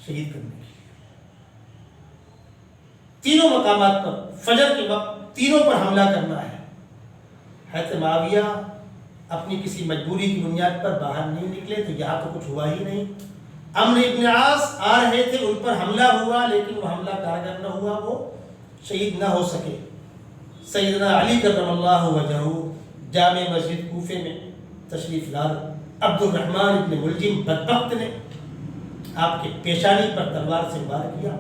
شہید کرنے کے لیے۔ تینوں مقامات پر فجر کے وقت تینوں پر حملہ کرنا ہے۔ حضرت معاویہ اپنی کسی مجبوری کی بنیاد پر باہر نہیں نکلے تو یہاں تو کچھ ہوا ہی نہیں۔ عمرو ابن عاص آ رہے تھے، ان پر حملہ ہوا لیکن وہ حملہ کارگر نہ ہوا، وہ شہید نہ ہو سکے۔ سیدنا علی کرم اللہ وجہہ جامع مسجد کوفے میں تشریف لائے۔ عبد الرحمن ابن ملجم بدبخت نے آپ کے پیشانی پر تلوار سے وار کیا،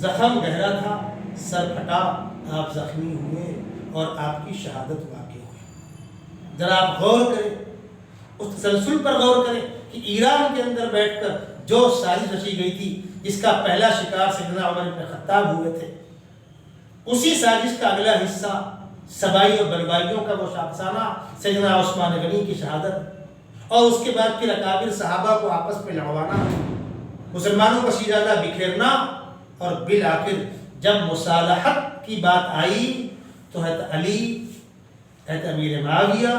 زخم گہرا تھا، سر پھٹا، آپ زخمی ہوئے اور آپ کی شہادت واقع ہوئی۔ ذرا آپ غور کریں، اس تسلسل پر غور کریں کہ ایران کے اندر بیٹھ کر جو سازش رچی گئی تھی، جس کا پہلا شکار سیدنا عمر بن خطاب ہوئے تھے، اسی سازش کا اگلا حصہ سبائی اور بلوائیوں کا وہ افسانہ سیدنا عثمان غنی کی شہادت، اور اس کے بعد پھر اکابر صحابہ کو آپس میں لڑوانا، مسلمانوں کا شیرازہ بکھیرنا، اور بالآخر جب مصالحت کی بات آئی تو حضرت علی، حضرت امیر معاویہ،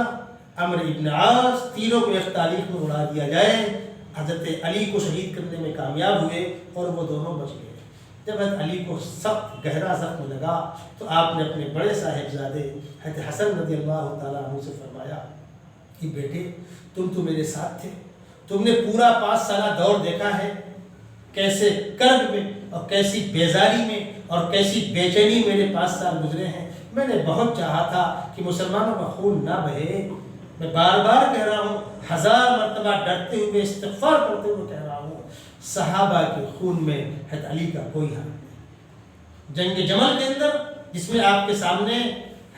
عمرو ابن عاص، تینوں کو ایک تاریخ میں اڑا دیا جائے۔ حضرت علی کو شہید کرنے میں کامیاب ہوئے اور وہ دونوں بچ گئے۔ جب حضرت علی کو سخت گہرا زخم لگا تو آپ نے اپنے بڑے صاحبزادے حضرت حسن رضی اللہ تعالیٰ عنہ سے فرمایا کہ بیٹے تم تو میرے ساتھ تھے، تم نے پورا 5 سالہ دور دیکھا ہے کیسے کرب میں اور کیسی بیزاری میں اور کیسی بے چینی میرے 5 سال گزرے ہیں۔ میں نے بہت چاہا تھا کہ مسلمانوں کا خون نہ بہے۔ میں بار بار کہہ رہا ہوں، 1000 مرتبہ ڈرتے ہوئے استغفار کرتے ہوئے کہہ رہا ہوں، صحابہ کے خون میں حضرت علی کا کوئی حق نہیں۔ جنگ جمل کے اندر جس میں آپ کے سامنے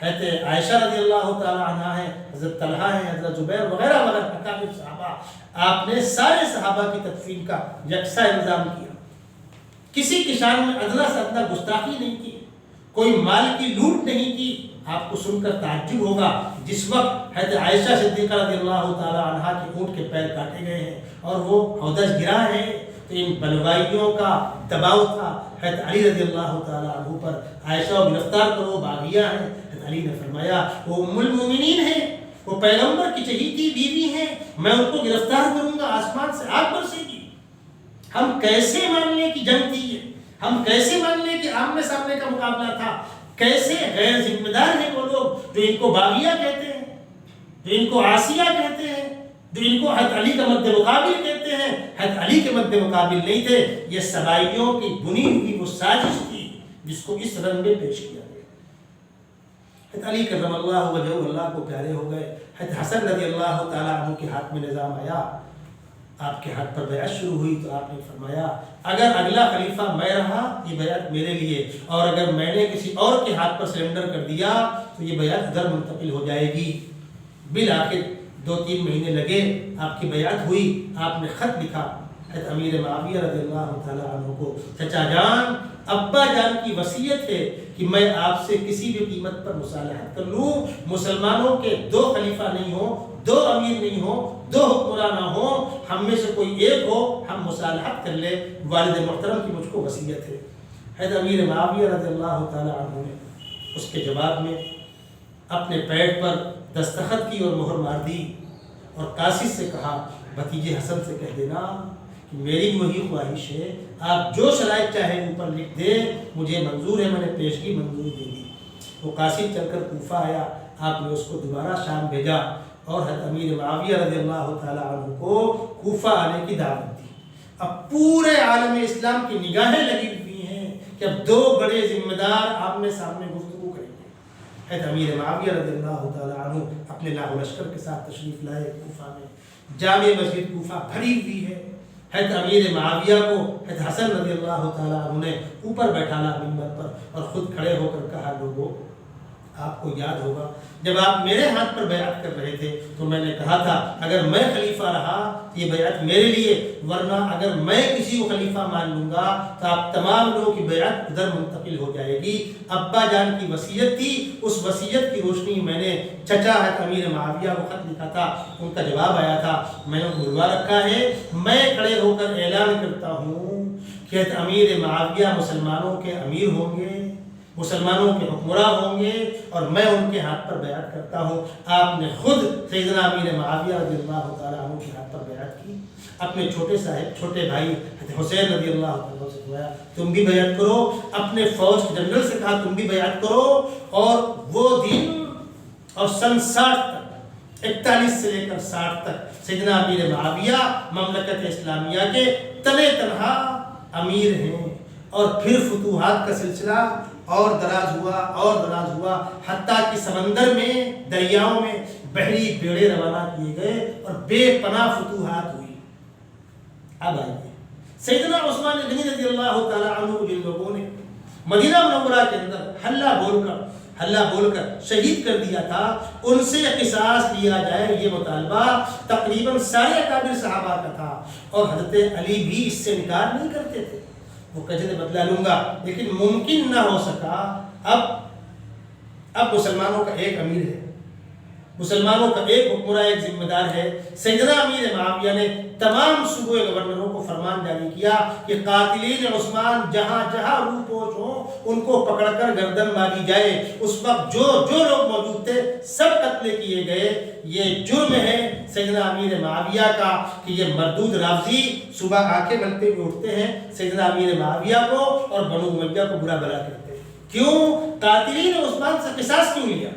حضرت عائشہ رضی اللہ تعالی عنہا ہے، حضرت طلحہ ہیں، حضرت زبیر وغیرہ وغیرہ اکابر صحابہ، آپ نے سارے صحابہ کی تدفین کا یکساں انتظام کیا، کسی کی شان میں ادنیٰ سے ادنیٰ گستاخی نہیں کی، کوئی مال کی لوٹ نہیں کی۔ آپ کو سن کر تعجب ہوگا، جس وقت حضرت عائشہ صدیقہ رضی اللہ تعالی عنہا کے اونٹ کے پیر کاٹے گئے ہیں اور وہ حوض گرا ہے، تو ان بلوائیوں کا دباؤ تھا حضرت علی رضی اللہ تعالی عنہ پر۔ عائشہ کو گرفتار کرو، باغیہ ہیں۔ حضرت علی نے فرمایا وہ ام المومنین ہیں، وہ پیغمبر کی چہیتی بیوی ہیں، میں ان کو گرفتار کروں گا آسمان سے آگ برسے گی۔ ہم کیسے مان لیں کہ جنگ تھی یہ؟ ہم کیسے مان لیں کہ آمنے سامنے کا مقابلہ تھا؟ کیسے غیر ذمہ دار ہیں وہ لوگ جو ان کو باغیہ کہتے ہیں، جو ان کو عاصیہ کہتے ہیں، جو ان کو حضرت علی کا مد مقابل کہتے ہیں؟ حضرت علی کے مد مقابل نہیں تھے، یہ سبائیوں کی بنی ہوئی وہ سازش تھی جس کو اس رنگ میں پیش کیا گیا۔ حضرت علی کرم اللہ وجہہ اللہ کو پیارے ہو گئے۔ حضرت حسن رضی اللہ تعالیٰ عنہ کے ہاتھ میں نظام آیا، آپ کے ہاتھ پر بیعت شروع ہوئی تو آپ نے فرمایا اگر اگلا خلیفہ میں رہا یہ بیعت میرے لیے، اور اگر میں نے کسی اور کے ہاتھ پر سرنڈر کر دیا تو یہ بیعت ادھر منتقل ہو جائے گی۔ بالآخر 2-3 مہینے لگے، آپ کی بیعت ہوئی، آپ نے خط لکھا حضرت امیر معاویہ رضی اللہ تعالیٰ عنہ کو، چچا جان ابا جان کی وصیت ہے کہ میں آپ سے کسی بھی قیمت پر مصالحت کر لوں، مسلمانوں کے 2 خلیفہ نہیں ہوں، 2 امیر نہیں ہو، 2 حکمراں نہ ہو، ہم میں سے کوئی ایک ہو، ہم مصالحت کر لیں، والد محترم کی مجھ کو وصیت ہے۔ حضرت امیر معاویہ رضی اللہ تعالیٰ عنہ نے اس کے جواب میں اپنے پیٹ پر دستخط کی اور مہر مار دی، اور قاصد سے کہا بھتیجے حسن سے کہہ دینا کہ میری وہی خواہش ہے، آپ جو شرائط چاہیں اوپر لکھ دیں، مجھے منظور ہے، میں نے پیشگی منظور دے دی۔ وہ قاصد چل کر کوفہ آیا، آپ نے اس کو دوبارہ شام بھیجا اور حضرت امیر معاویہ رضی اللہ تعالیٰ عنہ کو کوفہ آنے کی دعوت دی۔ اب پورے عالم اسلام کی نگاہیں لگی ہوئی ہیں کہ اب 2 بڑے ذمہ دار آمنے سامنے گفتگو کریں گے۔ حضرت امیر معاویہ رضی اللہ تعالیٰ عنہ اپنے لاہ و لشکر کے ساتھ تشریف لائے کوفہ میں، جامع مسجد کوفہ بھری ہوئی ہے۔ حضرت امیر معاویہ کو حضرت حسن رضی اللہ تعالیٰ عنہ نے اوپر بیٹھانا منبر پر اور خود کھڑے ہو کر کہا لوگوں آپ کو یاد ہوگا جب آپ میرے ہاتھ پر بیعت کر رہے تھے تو میں نے کہا تھا اگر میں خلیفہ رہا تو یہ بیعت میرے لیے، ورنہ اگر میں کسی کو خلیفہ مان لوں گا تو آپ تمام لوگوں کی بیعت ادھر منتقل ہو جائے گی۔ ابا جان کی وصیت تھی، اس وصیت کی روشنی میں نے چچا حضرت امیر معاویہ کو خط لکھا تھا، ان کا جواب آیا تھا، میں نے بلوا رکھا ہے، میں کھڑے ہو کر اعلان کرتا ہوں کہ حضرت امیر معاویہ مسلمانوں کے امیر ہوں گے، مسلمانوں کے حکمراں ہوں گے، اور میں ان کے ہاتھ پر بیعت کرتا ہوں۔ آپ نے خود سیدنا امیر معاویہ رضی اللہ تعالیٰ عنہ کے ہاتھ پر بیعت کی، اپنے چھوٹے بھائی حسین رضی اللہ عنہ سے کہا تم بھی بیعت کرو، اپنے فوج کے جنرل سے کہا تم بھی بیعت کرو، اور وہ دن اور سن 60 تک، 41 سے لے کر 60 تک سیدنا امیر معاویہ مملکت اسلامیہ کے تنے تنہا امیر ہیں، اور پھر فتوحات کا سلسلہ اور دراز ہوا حتیٰ کہ سمندر میں، دریاؤں میں بحری بیڑے روانہ کیے گئے اور بے پناہ فتوحات ہوئی۔ اب آئیے سیدنا عثمان غنی رضی اللہ تعالیٰ عنہ جن لوگوں نے مدینہ منورہ کے اندر ہلہ بول کر شہید کر دیا تھا، ان سے قصاص لیا جائے یہ مطالبہ تقریباً سارے اکابر صحابہ کا تھا، اور حضرت علی بھی اس سے انکار نہیں کرتے تھے۔ وہ کہتے بدلہ لوں گا، لیکن ممکن نہ ہو سکا۔ اب مسلمانوں کا ایک امیر ہے، مسلمانوں کا ایک حکمراں، ایک ذمہ دار ہے۔ سیدنا امیر معاویہ نے تمام صوبے گورنروں کو فرمان جاری کیا کہ قاتلین عثمان جہاں جہاں روح پوش ہوں ان کو پکڑ کر گردن ماری جائے۔ اس وقت جو لوگ موجود تھے سب قتل کیے گئے۔ یہ جرم ہے سیدنا امیر معاویہ کا کہ یہ مردود رافضی صبح آنکھیں ملتے ہوئے اٹھتے ہیں سیدنا امیر معاویہ کو اور بنو امیہ کو برا بلا کہتے ہیں۔ کیوں؟ قاتلین عثمان سے قصاص کیوں لیا؟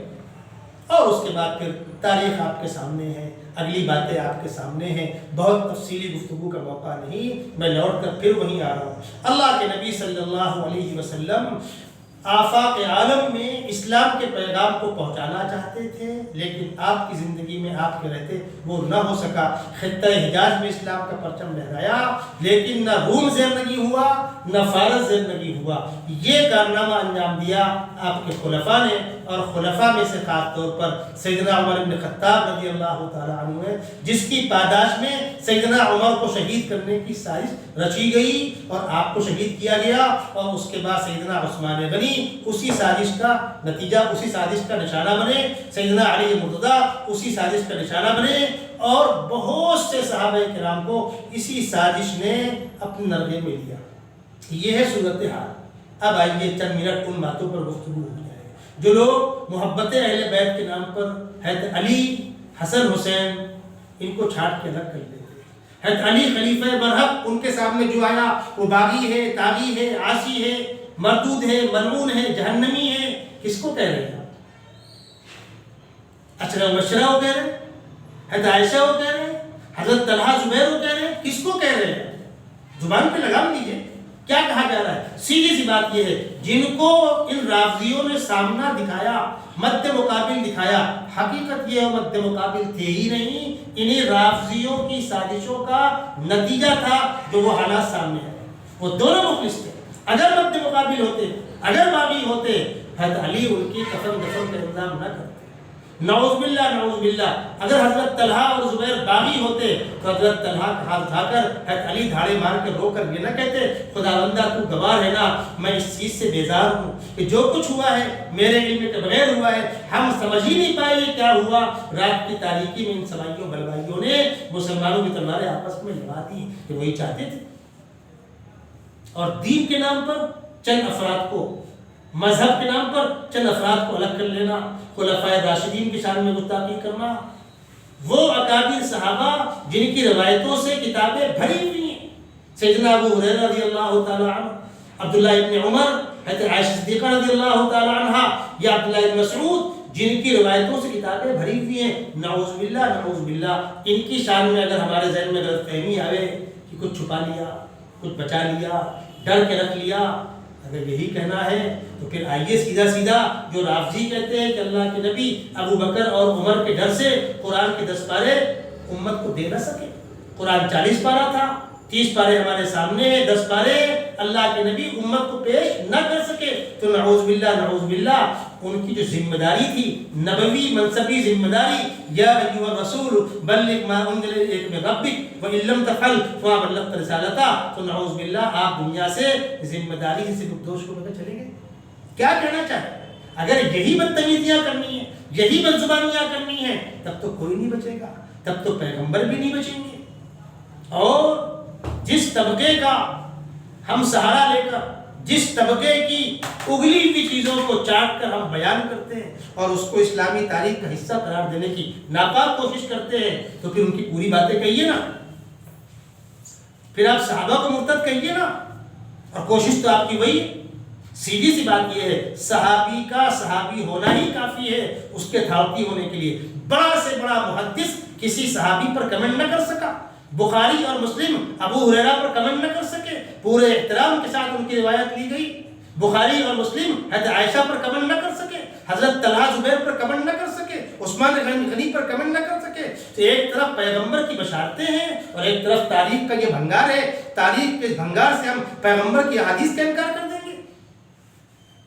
اور اس کے بعد پھر تاریخ آپ کے سامنے ہے، اگلی باتیں آپ کے سامنے ہیں، بہت تفصیلی گفتگو کا موقع نہیں، میں لوٹ کر پھر وہیں آ رہا ہوں۔ اللہ کے نبی صلی اللہ علیہ وسلم آفاق عالم میں اسلام کے پیغام کو پہنچانا چاہتے تھے، لیکن آپ کی زندگی میں آپ کے رہتے وہ نہ ہو سکا۔ خطہ حجاز میں اسلام کا پرچم لہرایا، لیکن نہ روم زیرنگی ہوا نہ فارس زیرنگی ہوا۔ یہ کارنامہ انجام دیا آپ کے خلفاء نے، اور خلفاء میں سے خاص طور پر سیدنا عمر بن خطاب رضی اللہ تعالیٰ عنہ ہے، جس کی پاداش میں سیدنا عمر کو شہید کرنے کی سازش رچی گئی اور آپ کو شہید کیا گیا، اور اس کے بعد سیدنا عثمان غنی اسی سازش کا نتیجہ، اسی سازش کا نشانہ بنے، سیدنا علی مرتضیٰ اسی سازش کا نشانہ بنے، اور بہت سے صحابہ کرام کو اسی سازش نے اپنے نرغے میں لیا۔ یہ ہے صورتحال۔ اب آئیے چند منٹ ان باتوں پر گفتگو ہو جائے۔ جو لوگ محبت اہل بیت کے نام پر حضرت علی، حسن حسین ان کو چھاٹ کے الگ کر دیتے ہیں۔ حضرت علی خلیفہ برحق، ان کے سامنے جو آیا وہ باغی ہے، طاغی ہے، عاصی ہے، مردود ہے، ملعون ہے، جہنمی ہے۔ کس کو کہہ رہے ہیں آپ؟ اشرا مشرا وہ کہہ رہے ہیں، حضرت عائشہ وہ کہہ رہے ہیں، حضرت طلحہ زبیر وہ کہہ رہے ہیں، کس کو کہہ رہے ہیں؟ زبان پہ لگام دیجئے، کیا کہا جا رہا ہے؟ سیدھی سی بات یہ ہے، جن کو ان رافضیوں نے سامنا دکھایا، مد مقابل دکھایا، حقیقت یہ مد مقابل تھے ہی نہیں، انہیں رافضیوں کی سازشوں کا نتیجہ تھا جو وہ حالات سامنے آئے۔ وہ دونوں مخلص تھے۔ اگر مد مقابل ہوتے، اگر باغی ہوتے، حضرت علی ان کی کفن دفن کا انتظام نہ کرتے۔ نعوذ باللہ نعوذ باللہ، اگر حضرت طلحہ اور زبیر باغی ہوتے تو حضرت طلحہ کا ہاتھ اٹھا کر حضرت علی دھاڑے مار کے رو کر یہ نہ کہتے خداوندہ تو گواہ ہے نا، میں اس چیز سے بیزار ہوں کہ جو کچھ ہوا ہے میرے علم کے بغیر ہوا ہے، ہم سمجھ ہی نہیں پائے یہ کیا ہوا۔ رات کی تاریکی میں ان سوائیوں بلوائیوں نے مسلمانوں کی تلواریں آپس میں لڑا دی، کہ وہی چاہتے تھے۔ اور دین کے نام پر چند افراد کو، مذہب کے نام پر چند افراد کو الگ کر لینا، خلفائے راشدین کی شان میں گستاخی کرنا، وہ اکابر صحابہ جن کی روایتوں سے کتابیں بھری ہوئی ہیں، سیدنا ابو ہریرہ رضی اللہ تعالی عنہ، عبداللہ ابن عمر، حضرت عائشہ صدیقہ رضی اللہ تعالی عنہ، یا عبداللہ ابن مسعود، جن کی روایتوں سے کتابیں بھری ہوئی ہیں، نعوذ باللہ نعوذ باللہ، ان کی شان میں اگر ہمارے ذہن میں غلط فہمی آئے کہ کچھ چھپا لیا، کچھ بچا لیا، ڈر کے رکھ لیا، اگر یہی کہنا ہے تو پھر آئیے سیدھا سیدھا جو رافضی کہتے ہیں کہ اللہ کے نبی ابو بکر اور عمر کے ڈر سے قرآن کے 10 پارے امت کو دے نہ سکے۔ قرآن 40 پارہ تھا، 30 پارے ہمارے سامنے ہیں، 10 پارے اللہ کے نبی امت کو پیش نہ کر سکے، تو نعوذ باللہ ان کی جو ذمہ داری تھی، نبوی منصبی ذمہ داری، یا ایھا الرسول بلغ ما انزل الیک من ربک وان لم تفعل فما بلغت رسالتہ، تو نعوذ باللہ آپ دنیا سے ذمہ داری سے دوش کو لے کر چلیں گے۔ کیا کہنا چاہتے؟ اگر یہی بدتمیزیاں کرنی ہے، یہی بدزبانیاں کرنی ہے، تب تو کوئی نہیں بچے گا، تب تو پیغمبر بھی نہیں بچیں گے۔ اور جس طبقے کا ہم سہارا لے کر، جس طبقے کی اگلی ہوئی چیزوں کو چاٹ کر ہم بیان کرتے ہیں اور اس کو اسلامی تاریخ کا حصہ قرار دینے کی ناپاک کوشش کرتے ہیں، تو پھر ان کی پوری باتیں کہیے نا، پھر آپ صحابہ کو مرتد کہیے نا، اور کوشش تو آپ کی وہی ہے۔ سیدھی سی بات یہ ہے، صحابی کا صحابی ہونا ہی کافی ہے اس کے دھاوتی ہونے کے لیے۔ بڑا سے بڑا محدث کسی صحابی پر کمنٹ نہ کر سکا، بخاری اور مسلم ابو ہریرہ پر کمنٹ نہ کر سکے، پورے احترام کے ساتھ ان کی روایت لی گئی۔ بخاری اور مسلم حضرت عائشہ پر کمنٹ نہ کر سکے، حضرت طلحہ زبیر پر کمنٹ نہ کر سکے، عثمان غنی پر کمنٹ نہ کر سکے۔ تو ایک طرف پیغمبر کی بشارتیں ہیں اور ایک طرف تاریخ کا یہ بھنگار ہے۔ تاریخ کے بھنگار سے ہم پیغمبر کی احادیث کا انکار کر دیں گے،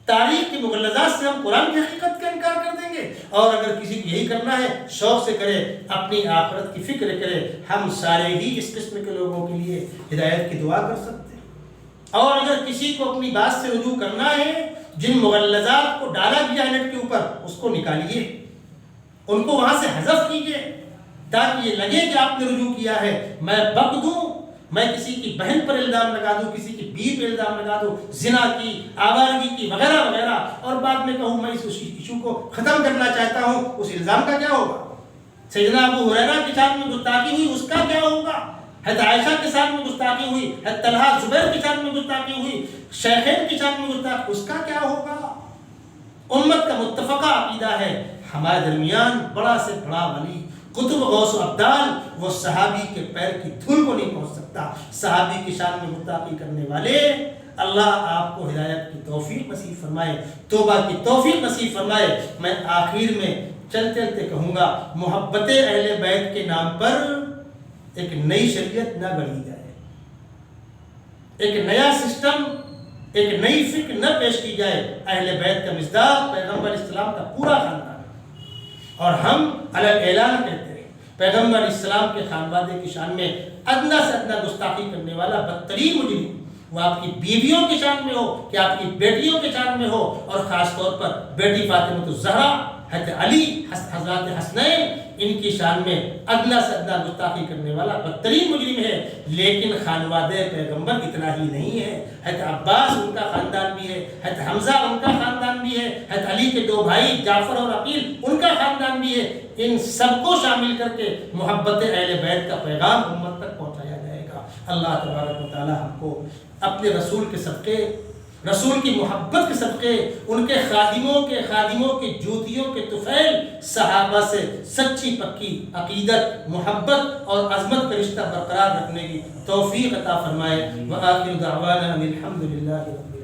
تاریخ کی مغلظات سے ہم قرآن کی حقیقت کا انکار کر دیں گے۔ اور اگر کسی کو یہی کرنا ہے، شوق سے کرے، اپنی آخرت کی فکر کرے۔ ہم سارے ہی اس قسم کے لوگوں کے لیے ہدایت کی دعا کر سکتے ہیں۔ اور اگر کسی کو اپنی بات سے رجوع کرنا ہے، جن مغلظات کو ڈالا گیا نیٹ کے اوپر، اس کو نکالیے، ان کو وہاں سے حذف کیجیے، تاکہ یہ لگے کہ آپ نے رجوع کیا ہے۔ میں بک دوں، میں کسی کی بہن پر الزام لگا دوں، کسی کی بیوی پر الزام لگا دوں، زنا کی، آوارگی کی، وغیرہ وغیرہ، اور بعد میں کہوں میں اس ایشو کو ختم کرنا چاہتا ہوں، اس الزام کا کیا ہوگا؟ سیدنا ابو ہریرہ کے ساتھ میں گستاخی ہوئی، اس کا کیا ہوگا؟ حضرت عائشہ کے ساتھ میں گستاخی ہوئی، حضرت طلحہ زبیر کے ساتھ میں گستاخی ہوئی، شیخین کے ساتھ میں گستاخی، اس کا کیا ہوگا؟ امت کا متفقہ عقیدہ ہے، ہمارے درمیان بڑا سے بڑا ولی، قطب غوث و ابدال، وہ صحابی کے پیر کی دھول کو نہیں پہنچ سکتا۔ صحابی کی شان میں گستاخی کرنے والے، اللہ آپ کو ہدایت کی توفیق نصیب فرمائے، توبہ کی توفیق نصیب فرمائے۔ میں آخر میں چلتے چلتے کہوں گا، محبت اہل بیت کے نام پر ایک نئی شریعت نہ گڑھی جائے، ایک نیا سسٹم، ایک نئی فکر نہ پیش کی جائے۔ اہل بیت کا مصداق پیغمبر اسلام کا پورا خاندان ہے، اور ہم علی الاعلان کہتے ہیں پیغمبر اسلام کے خاندان کی شان میں ادنا سے ادنا گستاخی کرنے والا بدترین مجرم، وہ آپ کی بیویوں کی شان میں ہو کہ آپ کی بیٹیوں کی شان میں ہو، اور خاص طور پر بیٹی فاطمہ الزہرا، حضرت علی، حضرات حسنین، ان کی شان میں ادنا سے ادنا گستاخی کرنے والا بدترین مجرم ہے۔ لیکن خانوادہ پیغمبر اتنا ہی نہیں ہے، حضرت عباس ان کا خاندان بھی ہے، حضرت حمزہ ان کا خاندان بھی ہے، حضرت علی کے دو بھائی جعفر اور عقیل ان کا خاندان بھی ہے۔ ان سب کو شامل کر کے محبت اہل بیت کا پیغام امت تک پہنچایا جائے گا۔ اللہ تبارک و تعالی ہم کو اپنے رسول کے صدقے، رسول کی محبت کے صدقے، ان کے خادموں کے جوتیوں کے طفیل صحابہ سے سچی پکی عقیدت، محبت اور عظمت کا رشتہ برقرار رکھنے کی توفیق عطا فرمائے۔ وآخر دعوانا الحمد للہ رب